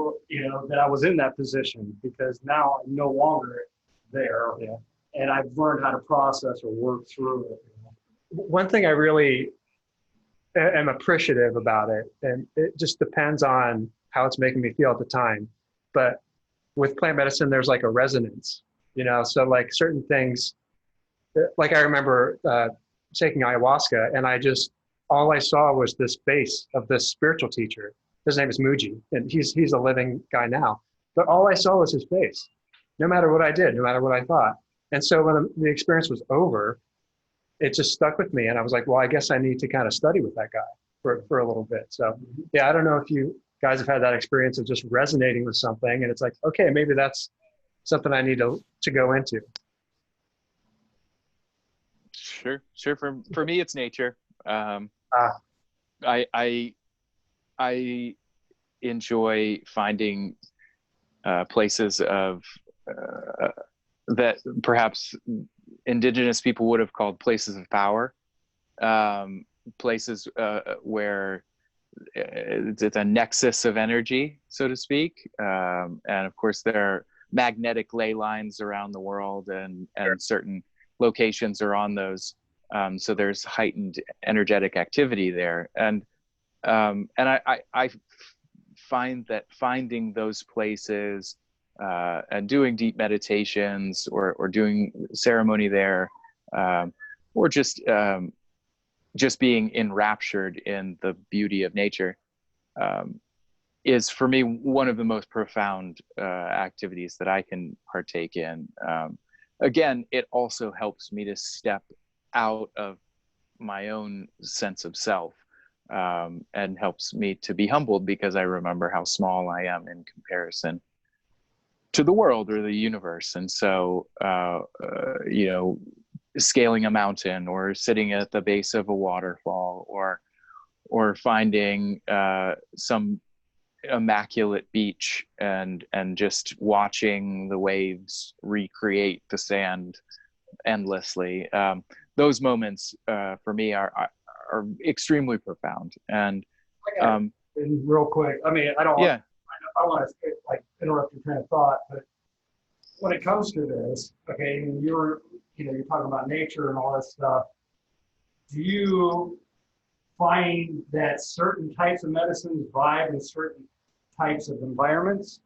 that I was in that position, because now I'm no longer there. Yeah. And I've learned how to process or work through it. One thing I really am appreciative about it, and it just depends on how it's making me feel at the time, but with plant medicine, there's like a resonance, so like certain things, like I remember taking ayahuasca, and all I saw was this face of this spiritual teacher. His name is Muji, and he's a living guy now, but all I saw was his face, no matter what I did, no matter what I thought. And so when the experience was over, it just stuck with me, and I was like, well, I guess I need to kind of study with that guy for a little bit. So yeah, I don't know if you guys have had that experience of just resonating with something, and it's like, okay, maybe that's something I need to go into. Sure. For me, it's nature. I enjoy finding places of that perhaps indigenous people would have called places of power, places where it's a nexus of energy, so to speak. And of course, there are magnetic ley lines around the world, and certain locations are on those. So there's heightened energetic activity there. And I find that finding those places and doing deep meditations or doing ceremony there, or just being enraptured in the beauty of nature, is for me one of the most profound activities that I can partake in. Again, it also helps me to step out of my own sense of self, and helps me to be humbled, because I remember how small I am in comparison to the world or the universe. And so, scaling a mountain, or sitting at the base of a waterfall, or finding some immaculate beach and just watching the waves recreate the sand endlessly. Those moments for me are extremely profound. And real quick, I mean, I don't want to interrupt your train of thought, but when it comes to this, okay, you're talking about nature and all that stuff. Do you find that certain types of medicines vibe in certain types of environments,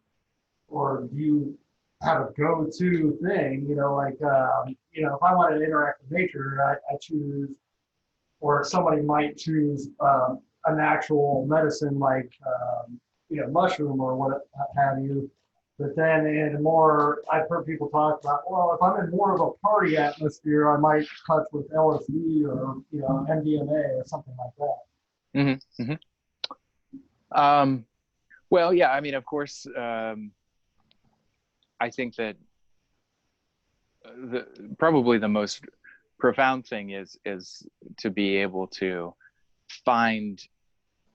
or do you have a go-to thing? If I wanted to interact with nature, I choose, or somebody might choose a natural medicine like mushroom or what have you. But then I've heard people talk about, well, if I'm in more of a party atmosphere, I might touch with LSD or, MDMA or something like that. Mm-hmm. Mm-hmm. Well, yeah, I mean, of course, I think that probably the most profound thing is to be able to find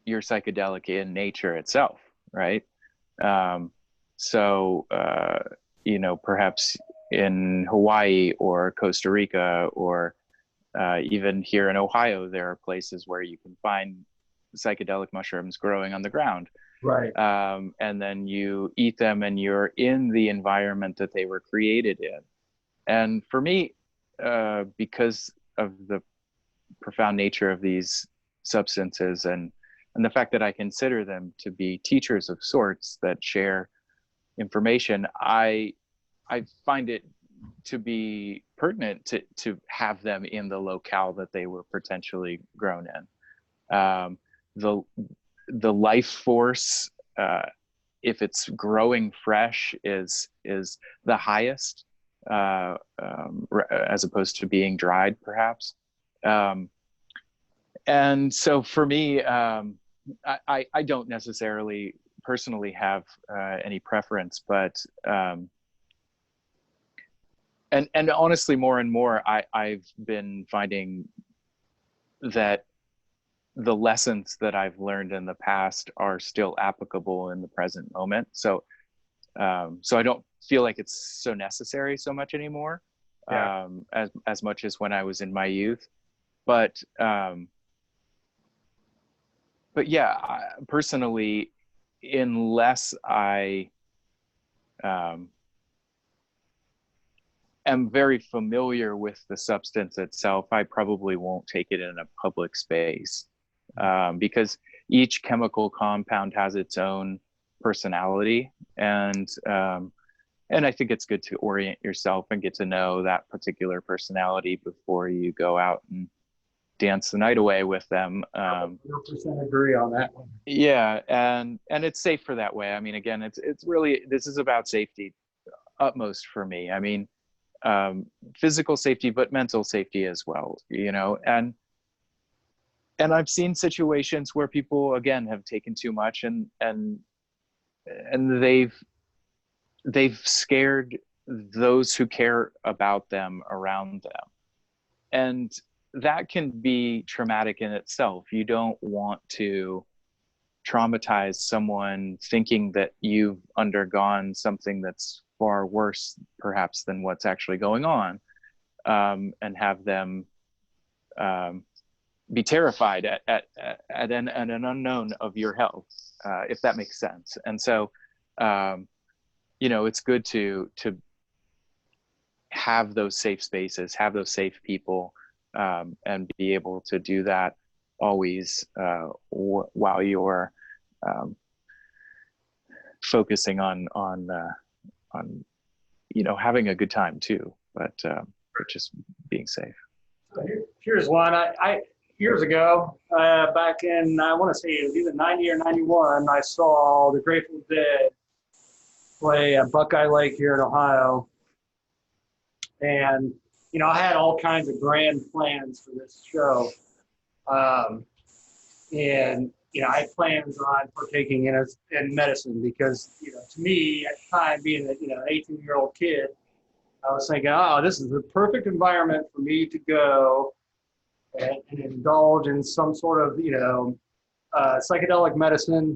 your psychedelic in nature itself, right? So, perhaps in Hawaii or Costa Rica or even here in Ohio, there are places where you can find psychedelic mushrooms growing on the ground. Right. And then you eat them and you're in the environment that they were created in. And for me, because of the profound nature of these substances and the fact that I consider them to be teachers of sorts that share information, I find it to be pertinent to have them in the locale that they were potentially grown in. The life force, if it's growing fresh, is the highest, as opposed to being dried, perhaps. And so for me, I don't necessarily personally have any preference, but and honestly, more and more, I've been finding that the lessons that I've learned in the past are still applicable in the present moment. So I don't feel like it's so necessary so much anymore, as much as when I was in my youth. But yeah, personally, unless I am very familiar with the substance itself, I probably won't take it in a public space, because each chemical compound has its own personality, and I think it's good to orient yourself and get to know that particular personality before you go out and dance the night away with them. 100% agree on that one. Yeah, and it's safer that way. I mean, again, it's really, this is about safety utmost for me. I mean, physical safety, but mental safety as well, and I've seen situations where people, again, have taken too much and they've scared those who care about them around them. And that can be traumatic in itself. You don't want to traumatize someone thinking that you've undergone something that's far worse, perhaps, than what's actually going on, and have them be terrified at an unknown of your health, if that makes sense. And so, it's good to have those safe spaces, have those safe people, and be able to do that always, while you're focusing on having a good time too, but just being safe. Here's one. I years ago, back in, I want to say it was either 90 or 91, I saw the Grateful Dead play at Buckeye Lake here in Ohio. And, I had all kinds of grand plans for this show. And, I had plans on partaking in medicine because, to me, at the time, being an 18-year-old kid, I was thinking, this is the perfect environment for me to go and indulge in some sort of, psychedelic medicine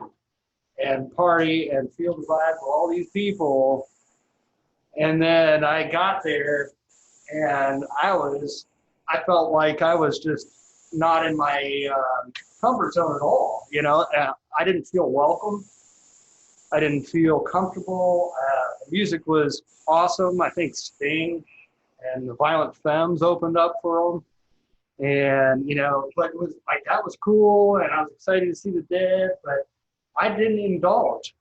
and party and feel the vibe for all these people. And then I got there and I felt like I was just not in my comfort zone at all. I didn't feel welcome. I didn't feel comfortable. The music was awesome. I think Sting and the Violent Femmes opened up for them. And, but it was like, that was cool. And I was excited to see the Dead, but I didn't indulge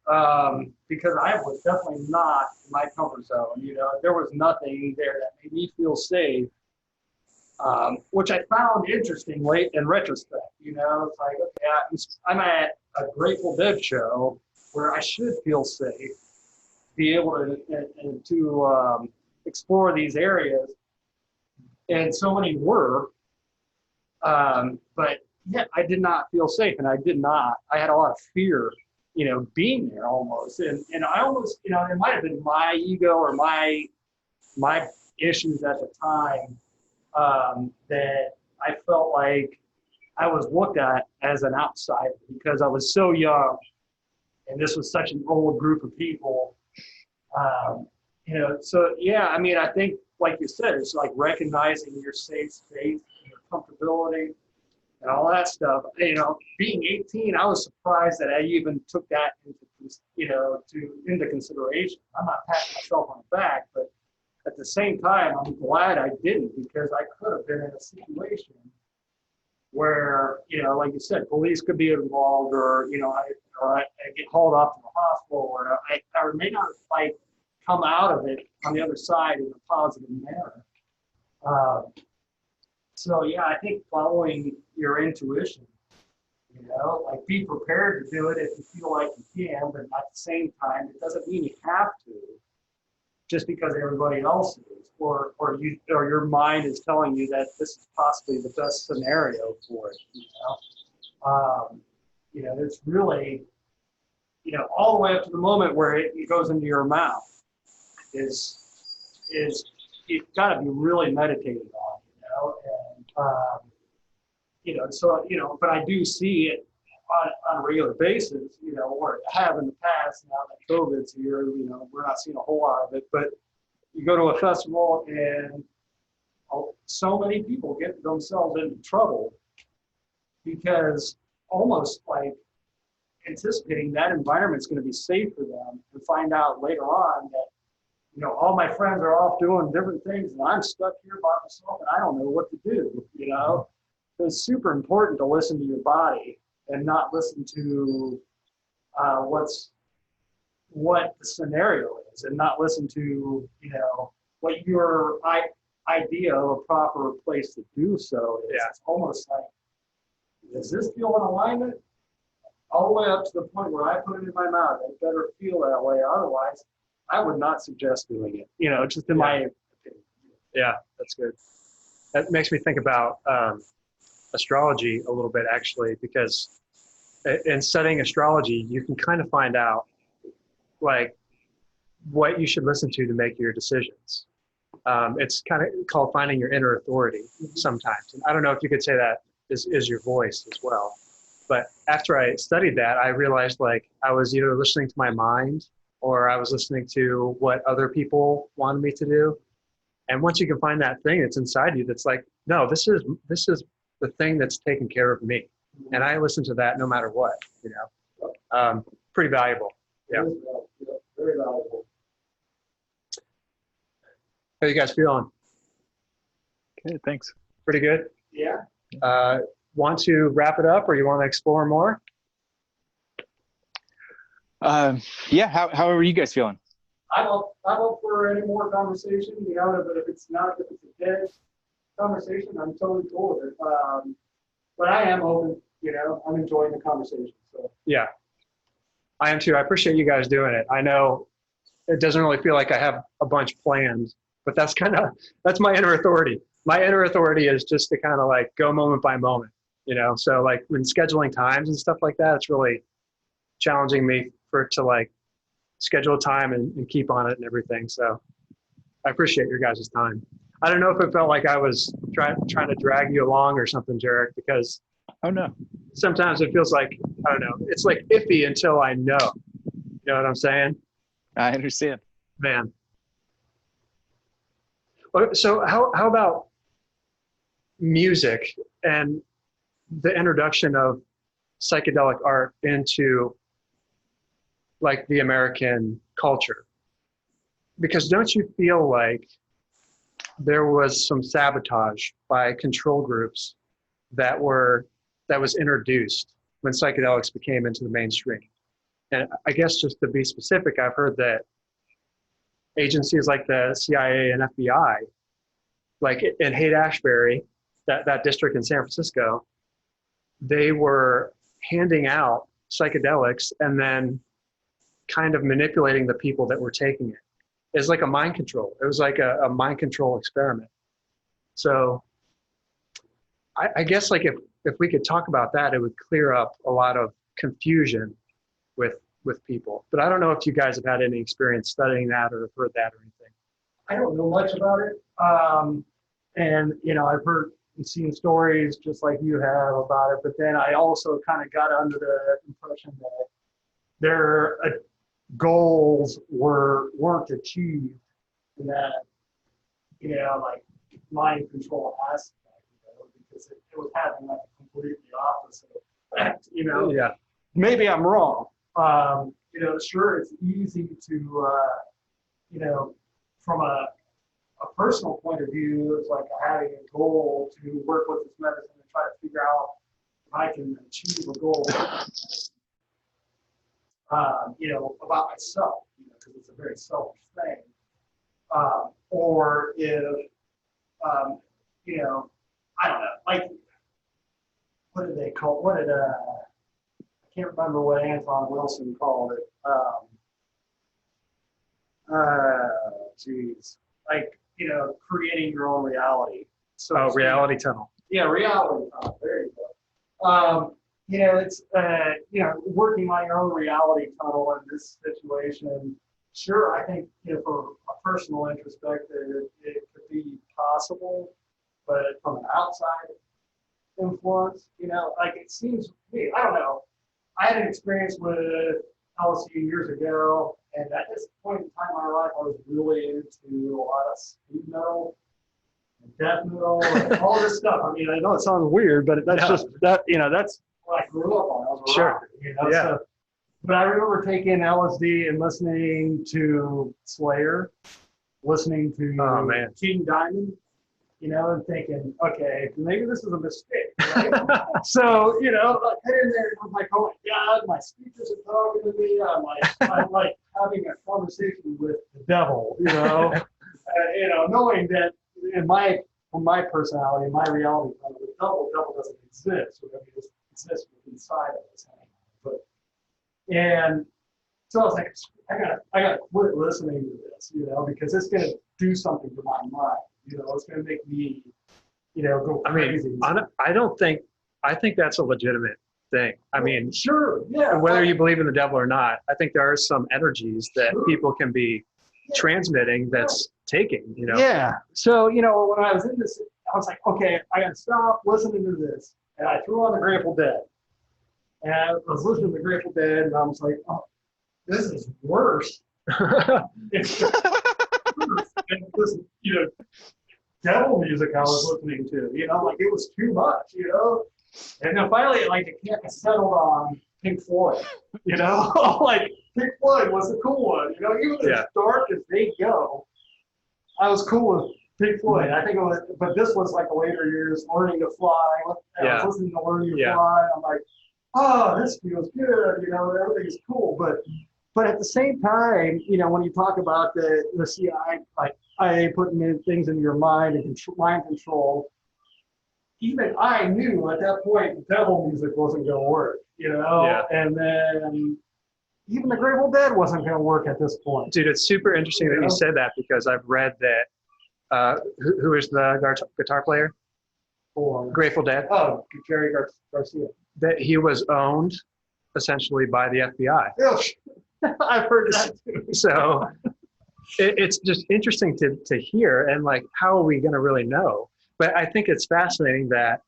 because I was definitely not in my comfort zone. There was nothing there that made me feel safe, which I found interesting late in retrospect. It's like, okay, I'm at a Grateful Dead show where I should feel safe be able to explore these areas. And so many were, but yeah, I did not feel safe, and I had a lot of fear, being there almost. And I almost, it might have been my ego or my issues at the time, that I felt like I was looked at as an outsider because I was so young, and this was such an old group of people. So yeah, I mean, I think, like you said, it's like recognizing your safe space, your comfortability, and all that stuff. Being 18, I was surprised that I even took that into consideration. I'm not patting myself on the back, but at the same time, I'm glad I didn't, because I could have been in a situation where, like you said, police could be involved, or I get hauled off to the hospital, or I may not come out of it on the other side in a positive manner. So yeah, I think following your intuition, be prepared to do it if you feel like you can, but at the same time, it doesn't mean you have to, just because everybody else is, or your mind is telling you that this is possibly the best scenario for it. It's really, all the way up to the moment where it goes into your mouth is you've got to be really meditated on, but I do see it on a regular basis, or have in the past. Now that COVID's here, we're not seeing a whole lot of it, but you go to a festival and so many people get themselves into trouble because almost like anticipating that environment's going to be safe for them, and find out later on that, all my friends are off doing different things and I'm stuck here by myself and I don't know what to do, So it's super important to listen to your body and not listen to what the scenario is, and not listen to, what your idea of a proper place to do so is. Yeah. It's almost like, does this feel in alignment? All the way up to the point where I put it in my mouth, it better feel that way. Otherwise, I would not suggest doing it, just in my opinion. Yeah, that's good. That makes me think about astrology a little bit, actually, because in studying astrology, you can kind of find out what you should listen to make your decisions. It's kind of called finding your inner authority sometimes. And I don't know if you could say that is your voice as well. But after I studied that, I realized I was either listening to my mind or I was listening to what other people wanted me to do. And once you can find that thing that's inside you, that's no, this is the thing that's taking care of me. And I listen to that no matter what, pretty valuable. Yeah. Very valuable. How you guys feeling? Okay, thanks. Pretty good? Yeah. Want to wrap it up, or you want to explore more? Yeah, how are you guys feeling? I'm up for any more conversation, but if it's a dead conversation, I'm totally cool with it. But I am open, I'm enjoying the conversation. So yeah, I am too. I appreciate you guys doing it. I know it doesn't really feel like I have a bunch planned, but that's my inner authority. My inner authority is just to kind of go moment by moment, so when scheduling times and stuff like that, it's really challenging me to schedule time and keep on it and everything. So I appreciate your guys' time. I don't know if it felt like I was trying to drag you along or something, Jeroch, because oh no, sometimes it feels like, I don't know, it's iffy until I know. You know what I'm saying? I understand. Man. So how about music and the introduction of psychedelic art into the American culture? Because don't you feel like there was some sabotage by control groups that was introduced when psychedelics became into the mainstream? And I guess just to be specific, I've heard that agencies like the CIA and FBI, in Haight-Ashbury, that district in San Francisco, they were handing out psychedelics and then kind of manipulating the people that were taking it. It's like a mind control. It was like a mind control experiment. So I guess like if we could talk about that, it would clear up a lot of confusion with people. But I don't know if you guys have had any experience studying that or have heard that or anything. I don't know much about it. And, you know, I've heard and seen stories just like you have about it, but then I also kind of got under the impression that their goals weren't achieved, and that, you know, like mind control aspect, you know, because it was having like a completely opposite effect, you know. Yeah. Maybe I'm wrong. You know, sure, it's easy to, you know, from a personal point of view, it's like having a goal to work with this medicine and try to figure out if I can achieve a goal, you know, about myself, you know, because it's a very selfish thing. Or if, you know, I don't know, like, what did they call, I can't remember what Anton Wilson called it. Geez, like, you know, creating your own reality. So reality tunnel. Yeah, reality tunnel. There you go. You know, it's you know, working on your own reality tunnel in this situation. Sure, I think, you know, from a personal introspective, it could be possible, but from an outside influence, you know, like it seems to me, I don't know. I had an experience with LSU years ago, and at this point in time in my life, I was really into a lot of speed metal and death metal and all this stuff. I mean, I know it sounds weird, but that's just that, you know, that's what I grew up on. I was a rocker, you know. Yeah. So, but I remember taking LSD and listening to Slayer, listening to King Diamond, you know, and thinking, okay, maybe this is a mistake, right? So, you know, I get in there and I'm like, oh my God, my speakers are talking to me. I'm like having a conversation with the devil, you know, knowing that from my personality, my reality, the devil doesn't exist. I mean, it exists inside of us. And so I was like, I gotta quit listening to this, you know, because it's gonna do something to my mind. You know, it's going to make me, you know, go crazy. I mean, I think that's a legitimate thing. I mean, sure, yeah. Whether you believe in the devil or not, I think there are some energies that people can be transmitting that's taking, you know. Yeah. So, you know, when I was in this, I was like, okay, I got to stop listening to this. And I threw on the Grateful Dead. And I was listening to the Grateful Dead, and I was like, oh, this is worse. It's worse. And this, you know, devil music I was listening to, you know, like it was too much, you know. And then finally, like, I settled on Pink Floyd, you know. Like Pink Floyd was the cool one, you know. Even as dark as they go, I was cool with Pink Floyd. I think it was, but this was like the later years, Learning to Fly. I was listening to Learning to Fly. And I'm like, oh, this feels good, you know. Everything's cool, but at the same time, you know, when you talk about the CIA, like IA putting in things into your mind and mind control, even I knew at that point devil music wasn't going to work, you know. Yeah. And then even the Grateful Dead wasn't going to work at this point. Dude, it's super interesting that you said that, because I've read that who is the guitar player for Grateful Dead? Oh, Jerry Garcia. That he was owned essentially by the FBI. I've heard that too. So it's just interesting to hear, and like, how are we going to really know? But I think it's fascinating that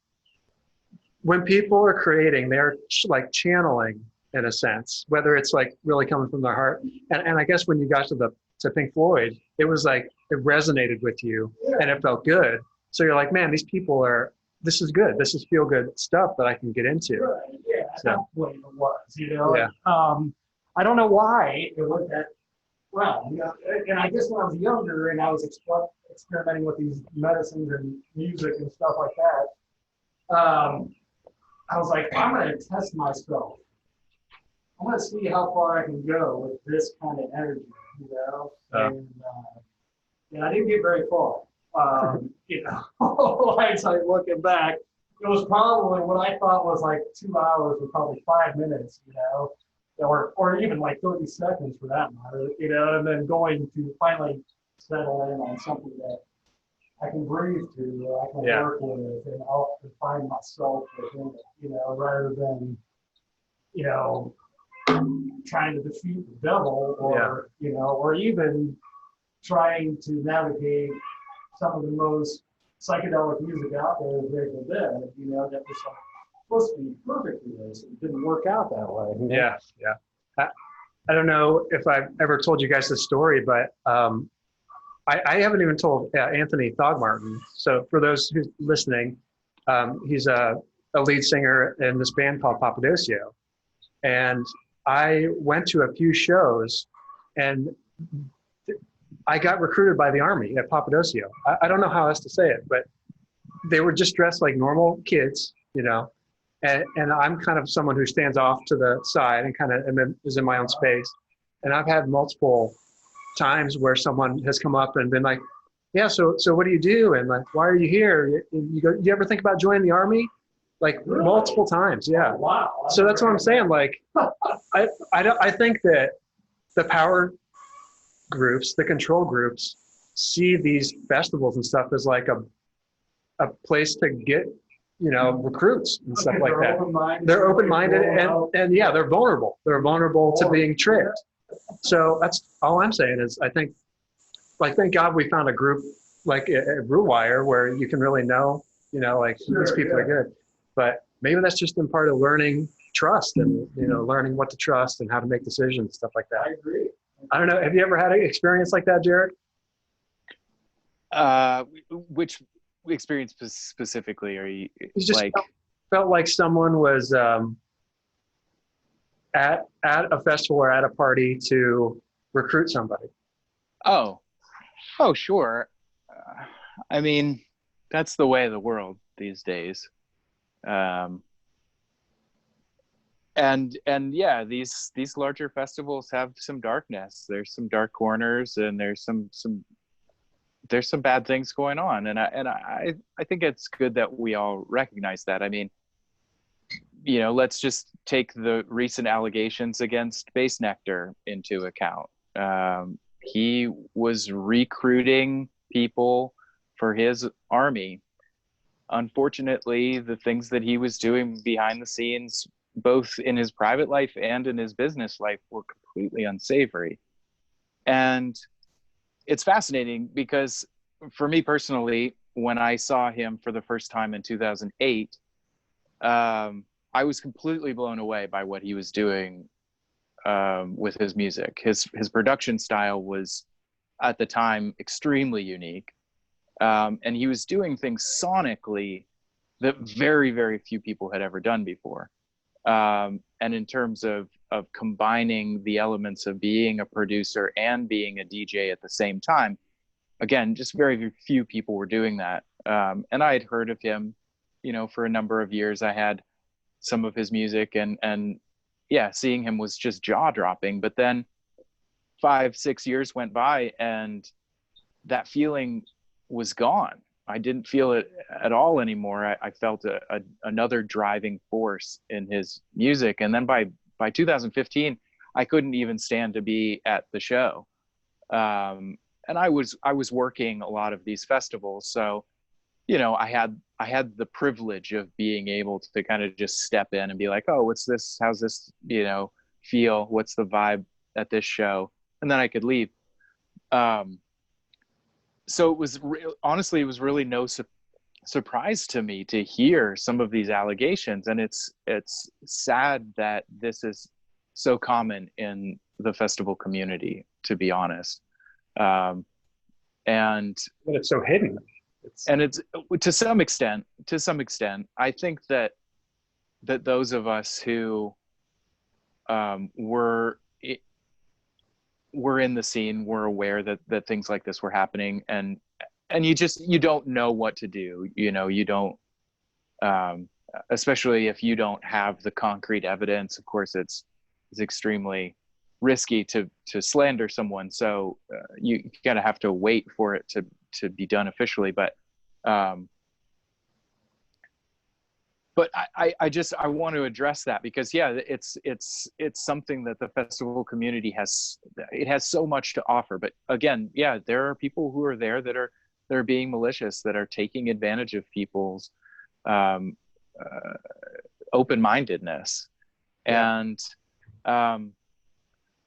when people are creating, they're like channeling in a sense, whether it's like really coming from their heart. And I guess when you got to Pink Floyd, it was like, it resonated with you and it felt good. So you're like, man, these people this is good. This is feel good stuff that I can get into. Right. Yeah, that's what it was, you know. Yeah. I don't know why it went that well. You know, and I guess when I was younger and I was experimenting with these medicines and music and stuff like that, I was like, I'm going to test myself. I want to see how far I can go with this kind of energy, you know. And I didn't get very far. You know, hindsight looking back, it was probably what I thought was like 2 hours or probably 5 minutes, you know. or even like 30 seconds for that matter, you know, and then going to finally settle in on something that I can breathe to, or I can work with, and I'll find myself within it, you know, rather than, you know, trying to defeat the devil, or you know, or even trying to navigate some of the most psychedelic music out there as Grateful Dead, you know, that was supposed to be perfect for this. It didn't work out that way. You know? Yeah. I don't know if I've ever told you guys this story, but I haven't even told Anthony Thogmartin. So for those who's listening, he's a lead singer in this band called Papadosio. And I went to a few shows, and I got recruited by the Army at Papadosio. I don't know how else to say it, but they were just dressed like normal kids, you know, and I'm kind of someone who stands off to the side and kind of is in my own space. And I've had multiple times where someone has come up and been like, yeah, so what do you do? And like, why are you here? You ever think about joining the Army? Like really? Multiple times, yeah. Oh, wow. So that's what I'm saying. Like, I think that the power groups, the control groups, see these festivals and stuff as like a place to get, you know, recruits and stuff like that. They're open-minded and yeah, they're vulnerable. They're vulnerable to being tricked. So that's all I'm saying is I think, like, thank God we found a group like at Blue Wire where you can really know, you know, like these people are good. But maybe that's just in part of learning trust and, you know, learning what to trust and how to make decisions, stuff like that. I agree. I don't know. Have you ever had an experience like that, Jeroch? Which experience specifically are you just like? Felt like someone was at a festival or at a party to recruit somebody. Oh, sure. I mean, that's the way of the world these days. And yeah, these larger festivals have some darkness. There's some dark corners, and there's some bad things going on. And I think it's good that we all recognize that. I mean, you know, let's just take the recent allegations against Bass Nectar into account. He was recruiting people for his army. Unfortunately, the things that he was doing behind the scenes, both in his private life and in his business life, were completely unsavory. And it's fascinating because for me personally, when I saw him for the first time in 2008, I was completely blown away by what he was doing with his music. His production style was, at the time, extremely unique. And he was doing things sonically that very, very few people had ever done before. And in terms of combining the elements of being a producer and being a DJ at the same time, again, just very few people were doing that. And I had heard of him, you know, for a number of years. I had some of his music, and yeah, seeing him was just jaw-dropping. But then 5-6 years went by, and that feeling was gone. I didn't feel it at all anymore. I felt another driving force in his music. And then by 2015, I couldn't even stand to be at the show. And I was working a lot of these festivals, so you know, I had the privilege of being able to kind of just step in and be like, oh, what's this? How's this, you know, feel? What's the vibe at this show? And then I could leave. So it was honestly, it was really no surprise to me to hear some of these allegations. And it's sad that this is so common in the festival community, to be honest. And but it's so hidden. It's to some extent, I think that those of us who were in the scene were aware that things like this were happening, and you don't know what to do. You know, you don't, especially if you don't have the concrete evidence. Of course, it's extremely risky to slander someone. So you gotta have to wait for it to be done officially. But but I want to address that because it's something that the festival community has so much to offer. But again, there are people who are there that are being malicious, that are taking advantage of people's open-mindedness. And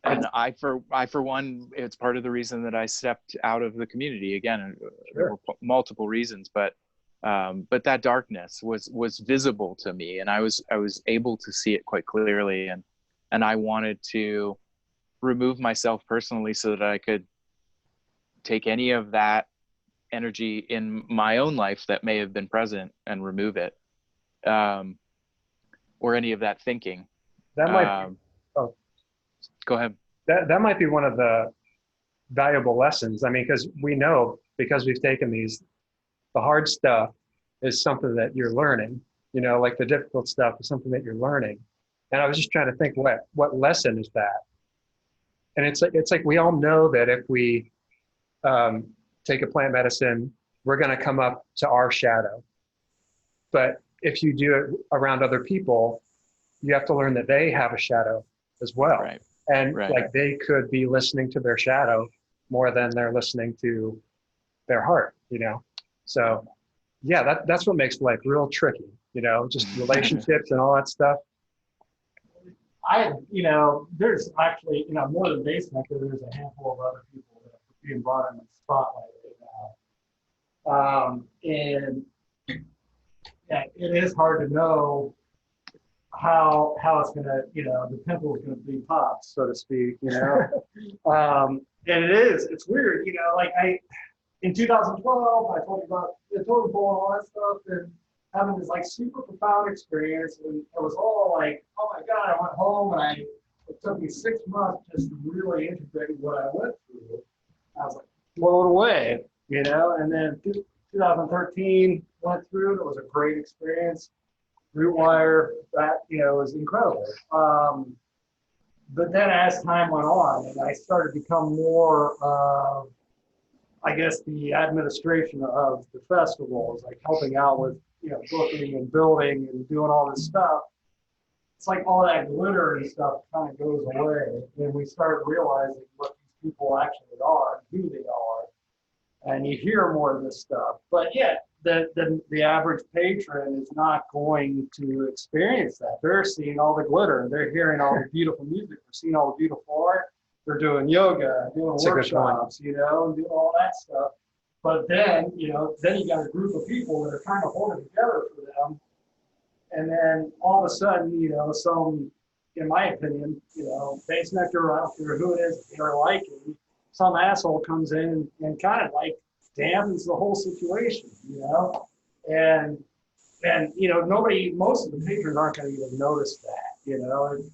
I for one, it's part of the reason that I stepped out of the community. Again, there were multiple reasons, but that darkness was visible to me, and I was able to see it quite clearly, and I wanted to remove myself personally so that I could take any of that energy in my own life that may have been present and remove it, or any of that thinking. That might go ahead. That might be one of the valuable lessons. I mean, because we know, because we've taken these, the hard stuff is something that you're learning, like the difficult stuff is something that you're learning. And I was just trying to think, what lesson is that? And it's like we all know that if we take a plant medicine, we're going to come up to our shadow. But if you do it around other people, you have to learn that they have a shadow as well. Right. And like they could be listening to their shadow more than they're listening to their heart, So that's what makes life real tricky, just relationships and all that stuff. There's actually, more than Basemaker, there's a handful of other people that are being brought in the spotlight right now. And it is hard to know how it's gonna, the pimple is gonna be popped, so to speak, and it's weird, like in 2012, I told you about the totem pole and all that stuff, and having this like super profound experience, and it was all like, oh my God, I went home and it took me 6 months just to really integrate what I went through. I was like blown away, and then 2013 went through, and it was a great experience. Root wire, that, was incredible. But then as time went on, and I started to become more of, I guess, the administration of the festivals, like helping out with, booking and building and doing all this stuff. It's like all that glitter and stuff kind of goes away. And we start realizing what these people actually are and who they are. And you hear more of this stuff. But the average patron is not going to experience that. They're seeing all the glitter. They're hearing all the beautiful music. They're seeing all the beautiful art. They're doing yoga, doing workshops, and doing all that stuff. But then, then you got a group of people that are trying to hold it together for them. And then all of a sudden, some, in my opinion, Basemaker, I don't care who it is, they're liking, some asshole comes in and kind of like dampens the whole situation, and nobody, most of the patrons aren't going to even notice that,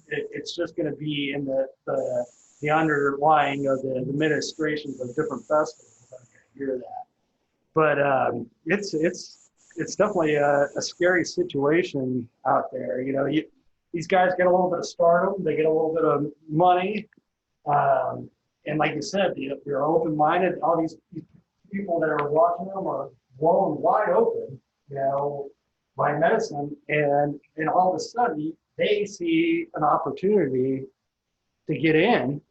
it's just going to be in the underlying of the administrations of different festivals. I can hear that, but it's definitely a scary situation out there. These guys get a little bit of stardom, they get a little bit of money, and like you said, they're open-minded. All these people that are watching them are blown wide open, by medicine, and all of a sudden they see an opportunity to get in,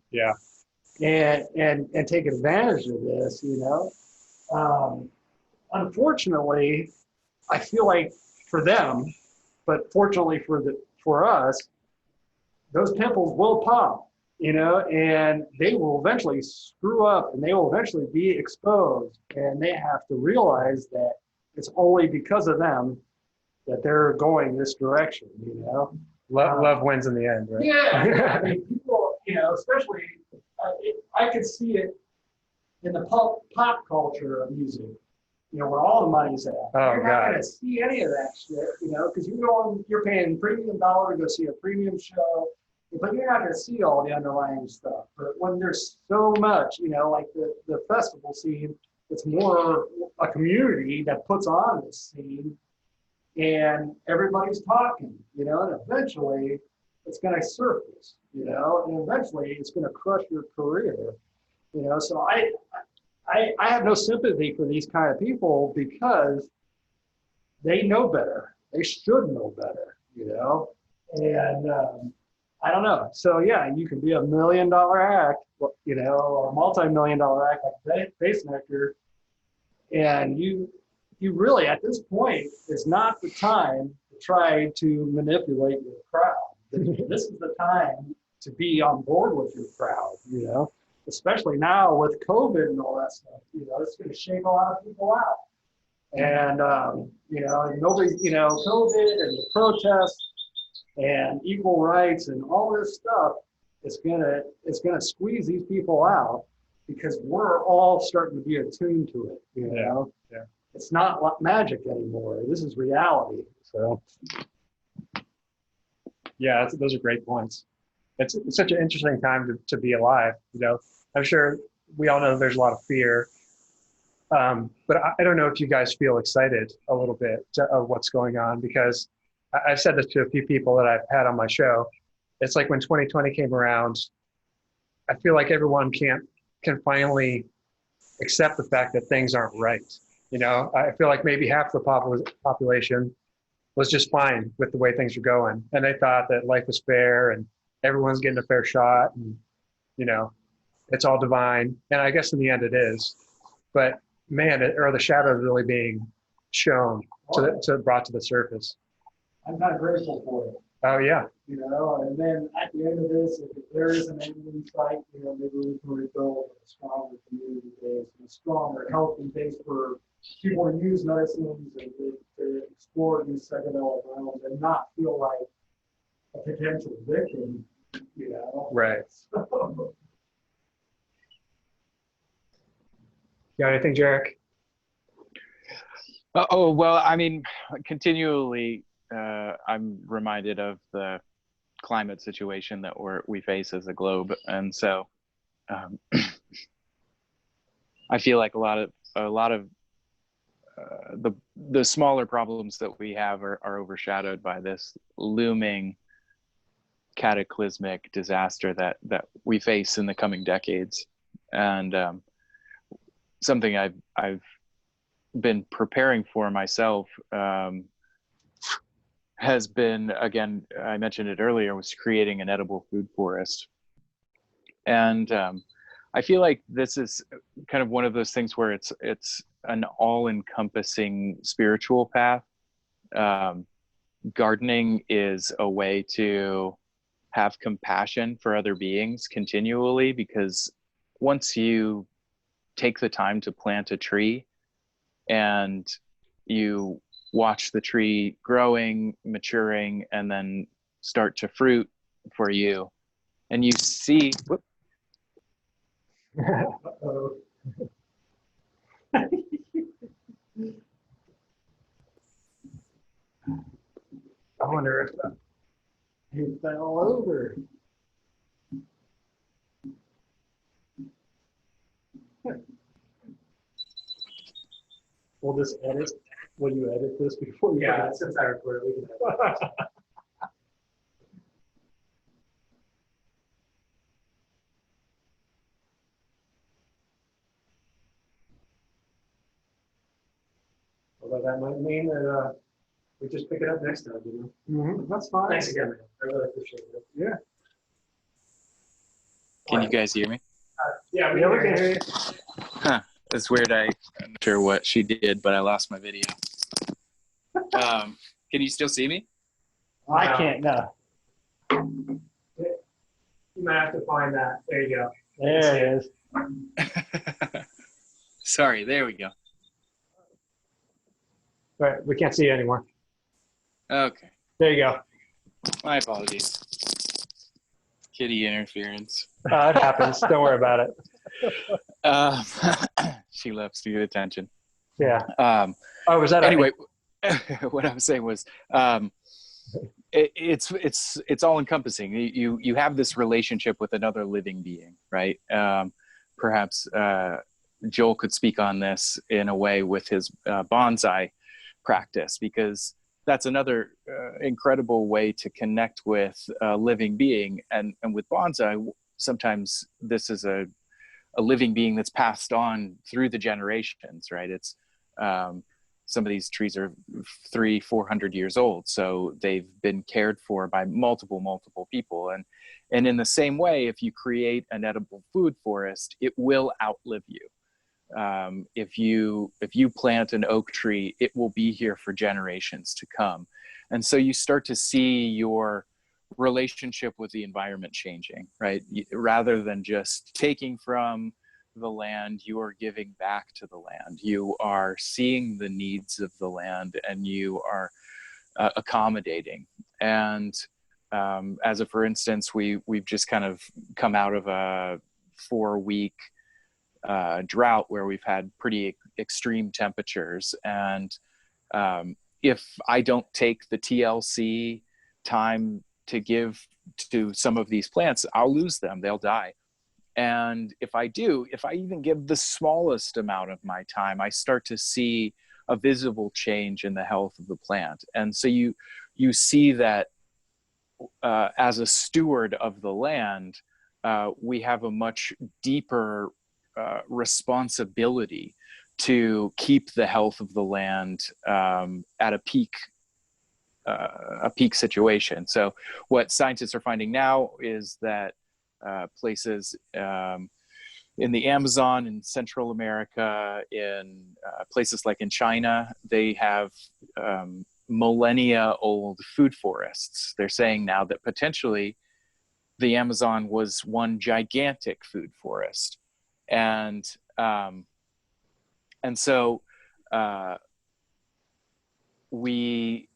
and take advantage of this, Unfortunately, I feel like for them, but fortunately for us, those pimples will pop, and they will eventually screw up, and they will eventually be exposed, and they have to realize that it's only because of them that they're going this direction, Love wins in the end, right? Yeah. I mean, people, especially, I could see it in the pop culture of music, where all the money's at. Oh, you're not going to see any of that shit, because you're paying premium dollar to go see a premium show, but you're not going to see all the underlying stuff. But when there's so much, like the festival scene, it's more a community that puts on this scene, and everybody's talking, and eventually it's going to surface, and eventually it's going to crush your career, So I have no sympathy for these kind of people because they know better, They should know better, and I don't know. So yeah, you can be a $1 million act, or a multi-million-dollar act like Pacemaker, and you really at this point is not the time to try to manipulate your crowd. This is the time to be on board with your crowd, especially now with COVID and all that stuff. It's going to shake a lot of people out. And, nobody, COVID and the protests and equal rights and all this stuff is gonna squeeze these people out because we're all starting to be attuned to it, Yeah. It's not magic anymore. This is reality. So. Yeah, those are great points. It's such an interesting time to be alive. I'm sure we all know there's a lot of fear, but I don't know if you guys feel excited a little bit of what's going on, because I've said this to a few people that I've had on my show. It's like when 2020 came around, I feel like everyone can finally accept the fact that things aren't right. I feel like maybe half the population was just fine with the way things are going, and they thought that life was fair and everyone's getting a fair shot, and it's all divine. And I guess in the end it is, but man, are the shadows really being shown brought to the surface? I'm kind of grateful for it. Oh yeah. And then at the end of this, if there is an end in sight, maybe we can rebuild a stronger community base, and a stronger, healthy base for people to use medicines and to explore these psychedelic realms and not feel like a potential victim, Right. You got anything, Jeroch? Oh, well, I mean, continually, I'm reminded of the climate situation that we face as a globe, and so I feel like a lot of the smaller problems that we have are overshadowed by this looming cataclysmic disaster that we face in the coming decades. And something I've been preparing for myself has been, again, I mentioned it earlier, was creating an edible food forest. And I feel like this is kind of one of those things where it's an all-encompassing spiritual path. Gardening is a way to have compassion for other beings continually, because once you take the time to plant a tree and you watch the tree growing, maturing, and then start to fruit for you, and you see, Uh-oh. I wonder if He fell over. We'll just edit. Will you edit this before you? Yeah, since I recorded, we can edit. Although that might mean that we just pick it up next time, That's fine. Thanks again, man. I really appreciate it. Yeah. can you guys hear me? Yeah, We can hear you. Huh. It's weird. I'm not sure what she did, but I lost my video. Can you still see me? I can't. No. You might have to find that. There you go. There it is. Sorry, there we go. All right, we can't see you anymore. Okay, There you go. my apologies. Kitty interference. It happens. Don't worry about it. She loves to get attention. Yeah. Was that Anyway, what I was saying was, it's all encompassing. You have this relationship with another living being, right? Perhaps Joel could speak on this in a way with his bonsai practice, because that's another incredible way to connect with a living being. And with bonsai, sometimes this is a living being that's passed on through the generations, right? It's some of these trees are 300-400 years old, so they've been cared for by multiple people. And in the same way, if you create an edible food forest, it will outlive you. If you plant an oak tree, it will be here for generations to come. And so you start to see your relationship with the environment changing, right? Rather than just taking from the land, you are giving back to the land. You are seeing the needs of the land, and you are accommodating. And as a for instance, we've just kind of come out of a 4-week drought where we've had pretty extreme temperatures, and if I don't take the TLC time to give to some of these plants, I'll lose them. They'll die. And if I even give the smallest amount of my time, I start to see a visible change in the health of the plant. And so you see that as a steward of the land, we have a much deeper responsibility to keep the health of the land at a peak situation. So what scientists are finding now is that places in the Amazon, in Central America, in places like in China, they have millennia old food forests. They're saying now that potentially the Amazon was one gigantic food forest. And so we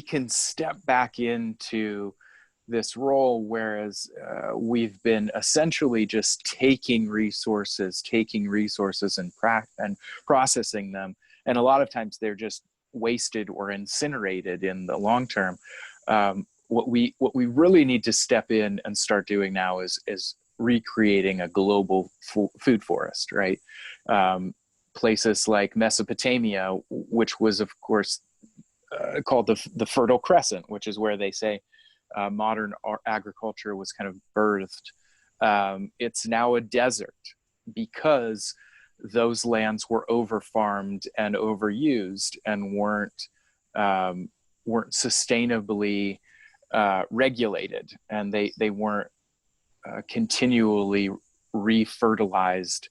can step back into this role, whereas we've been essentially just taking resources and processing them, and a lot of times they're just wasted or incinerated in the long term. What we really need to step in and start doing now is recreating a global food forest, right? Places like Mesopotamia, which was of course called the Fertile Crescent, which is where they say modern agriculture was kind of birthed. It's now a desert because those lands were overfarmed and overused and weren't sustainably regulated, and they weren't continually refertilized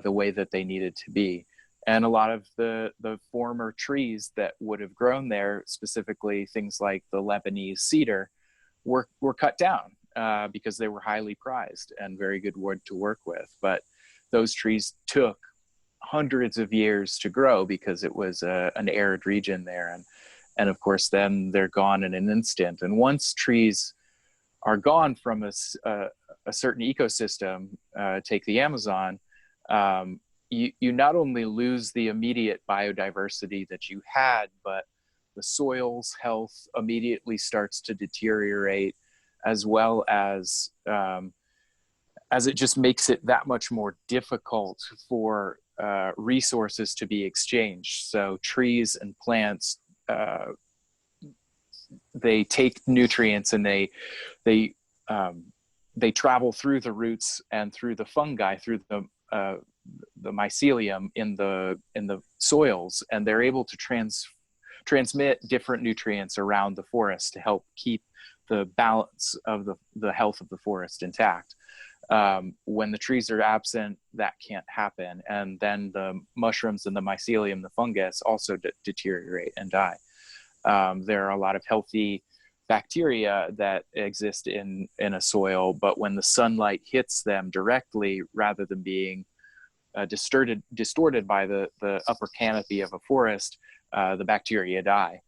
the way that they needed to be. And a lot of the former trees that would have grown there, specifically things like the Lebanese cedar, were cut down because they were highly prized and very good wood to work with. But those trees took hundreds of years to grow because it was an arid region there. And of course, then they're gone in an instant. And once trees are gone from a certain ecosystem, take the Amazon, you not only lose the immediate biodiversity that you had, but the soil's health immediately starts to deteriorate, as well as it just makes it that much more difficult for resources to be exchanged. So trees and plants, they take nutrients and they travel through the roots and through the fungi, through the mycelium in the soils, and they're able to transmit different nutrients around the forest to help keep the balance of the health of the forest intact. When the trees are absent, that can't happen, and then the mushrooms and the mycelium, the fungus, also deteriorate and die. There are a lot of healthy bacteria that exist in a soil, but when the sunlight hits them directly, rather than being distorted by the upper canopy of a forest, the bacteria die.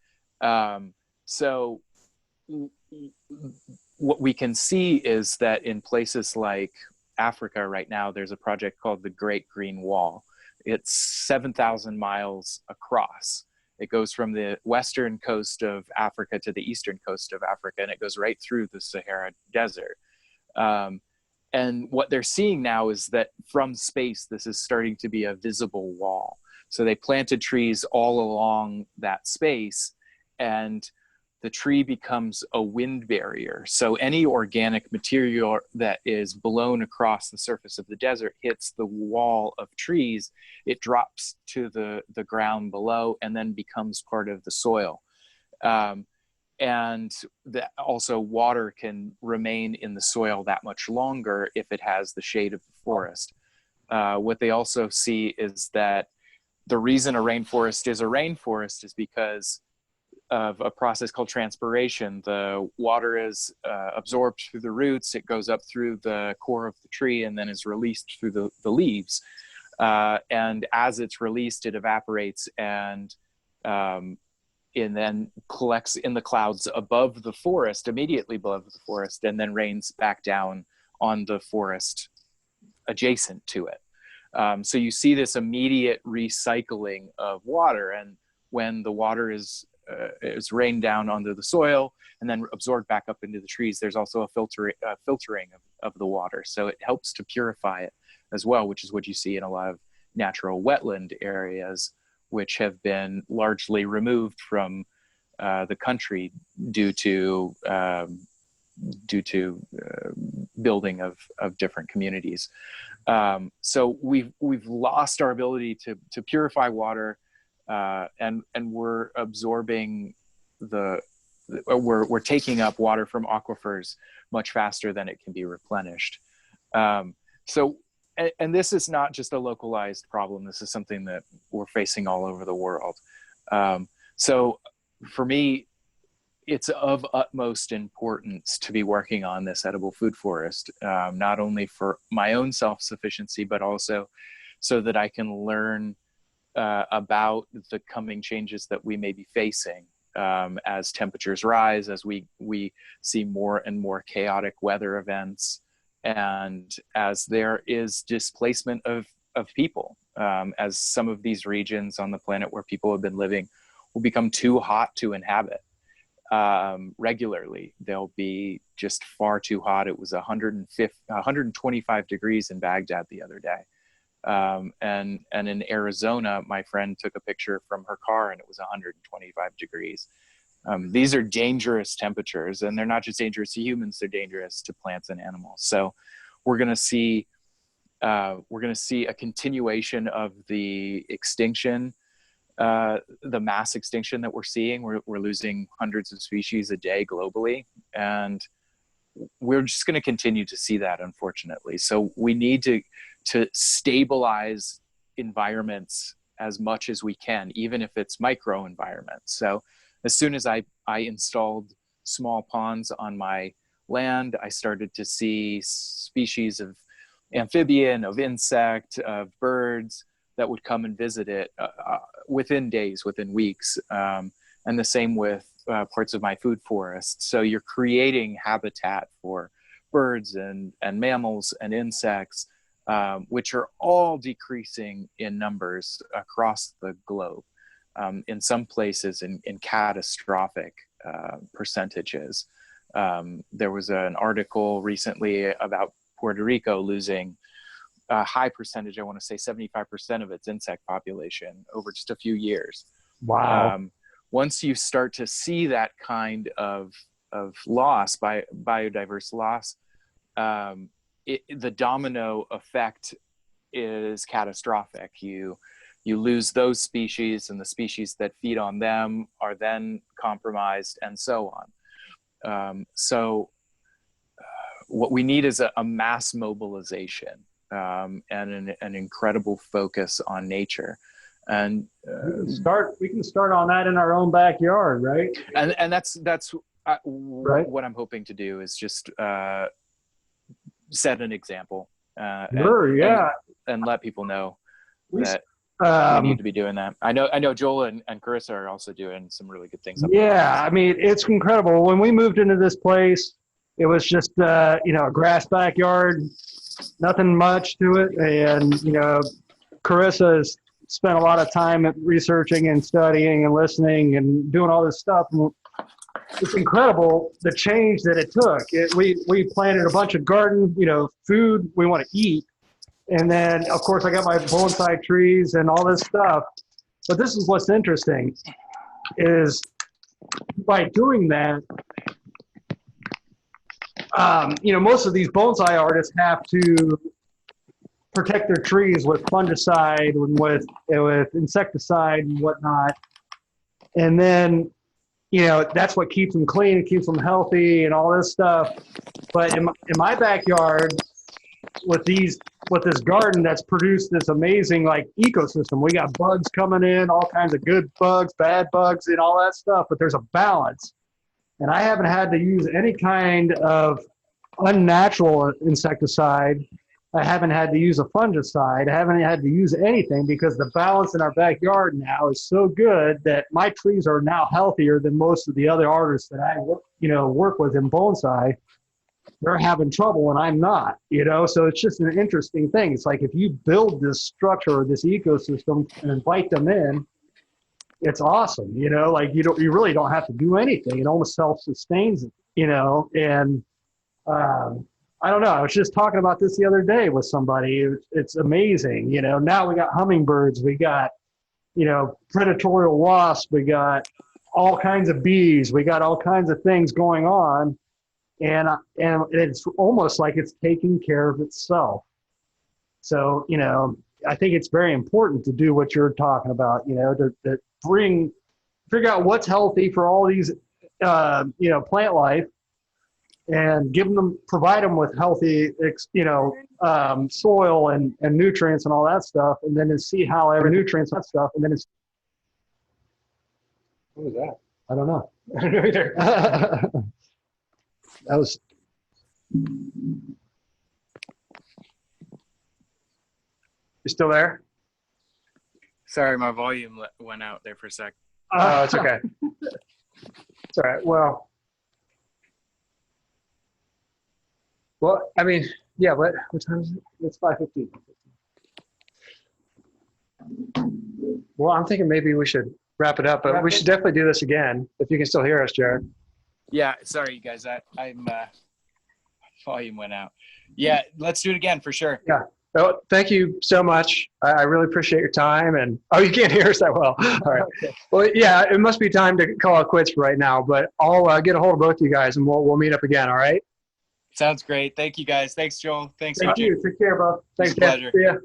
So what we can see is that in places like Africa right now, there's a project called the Great Green Wall. It's 7,000 miles across. It goes from the western coast of Africa to the eastern coast of Africa, and it goes right through the Sahara Desert. And what they're seeing now is that from space, this is starting to be a visible wall. So they planted trees all along that space, and the tree becomes a wind barrier. So any organic material that is blown across the surface of the desert hits the wall of trees, it drops to the ground below and then becomes part of the soil. And that also water can remain in the soil that much longer if it has the shade of the forest. What they also see is that the reason a rainforest is because of a process called transpiration. The water is absorbed through the roots, it goes up through the core of the tree, and then is released through the leaves. And as it's released, it evaporates and then collects in the clouds above the forest, immediately above the forest, and then rains back down on the forest adjacent to it. So you see this immediate recycling of water, and when the water is rained down onto the soil and then absorbed back up into the trees, there's also a filtering of the water. So it helps to purify it as well, which is what you see in a lot of natural wetland areas, which have been largely removed from the country due to building of different communities. So we've lost our ability to purify water, and we're absorbing we're taking up water from aquifers much faster than it can be replenished. And this is not just a localized problem. This is something that we're facing all over the world. So for me, it's of utmost importance to be working on this edible food forest, not only for my own self-sufficiency, but also so that I can learn about the coming changes that we may be facing as temperatures rise, as we see more and more chaotic weather events, and as there is displacement of people, as some of these regions on the planet where people have been living will become too hot to inhabit regularly. They'll be just far too hot. It was 125 degrees in Baghdad the other day. And in Arizona, my friend took a picture from her car and it was 125 degrees. These are dangerous temperatures, and they're not just dangerous to humans, they're dangerous to plants and animals. So we're going to see a continuation of the extinction, the mass extinction that we're seeing. We're losing hundreds of species a day globally, and we're just going to continue to see that, unfortunately. So we need to stabilize environments as much as we can, even if it's micro environments. So as soon as I installed small ponds on my land, I started to see species of amphibian, of insect, of birds that would come and visit it within days, within weeks. And the same with parts of my food forest. So you're creating habitat for birds and mammals and insects, which are all decreasing in numbers across the globe. In some places in catastrophic percentages. There was an article recently about Puerto Rico losing a high percentage, I want to say 75% of its insect population over just a few years. Wow. Once you start to see that kind of loss, biodiverse loss, the domino effect is catastrophic. You lose those species, and the species that feed on them are then compromised, and so on. What we need is a mass mobilization and an incredible focus on nature. And we can start on that in our own backyard, right? And that's right. What I'm hoping to do is just set an example. Sure, yeah. And let people know that we need to be doing that. I know Joel and Carissa are also doing some really good things. Yeah, I mean, it's incredible. When we moved into this place, it was just a grass backyard, nothing much to it. And Carissa has spent a lot of time researching and studying and listening and doing all this stuff. And it's incredible the change that it took. We planted a bunch of garden, food we want to eat. And then, of course, I got my bonsai trees and all this stuff. But this is what's interesting is by doing that, most of these bonsai artists have to protect their trees with fungicide and with insecticide and whatnot. And then, that's what keeps them clean, it keeps them healthy and all this stuff. But in my backyard, with this garden that's produced this amazing ecosystem, we got bugs coming in, all kinds of good bugs, bad bugs, and all that stuff. But there's a balance, and I haven't had to use any kind of unnatural insecticide. I haven't had to use a fungicide. I haven't had to use anything because the balance in our backyard now is so good that my trees are now healthier than most of the other artists that I work with in bonsai. They're having trouble and I'm not, so it's just an interesting thing. It's like if you build this structure or this ecosystem and invite them in, it's awesome, you really don't have to do anything. It almost self-sustains it, and I don't know. I was just talking about this the other day with somebody. It's amazing. Now we got hummingbirds. We got, predatory wasps. We got all kinds of bees. We got all kinds of things going on. And it's almost like it's taking care of itself. So, I think it's very important to do what you're talking about, to figure out what's healthy for all these, plant life, and provide them with healthy, soil and nutrients and all that stuff, and then to see how every nutrients and stuff, and then it's. What was that? I don't know. I don't know either. That was. You still there? Sorry, my volume went out there for a sec. Oh, it's okay. It's all right. Well, I mean, yeah, what time is it? It's 5:15. Well, I'm thinking maybe we should wrap it up, but we should definitely do this again if you can still hear us, Jared. Yeah, sorry, you guys. I'm volume went out. Yeah, let's do it again for sure. Yeah. So thank you so much. I really appreciate your time. And you can't hear us that well. All right. Okay. Well, yeah, it must be time to call it quits for right now. But I'll get a hold of both of you guys, and we'll meet up again. All right. Sounds great. Thank you, guys. Thanks, Joel. Thanks, Thank Roger. you. Take care, bro. Thanks, It's a pleasure. See ya.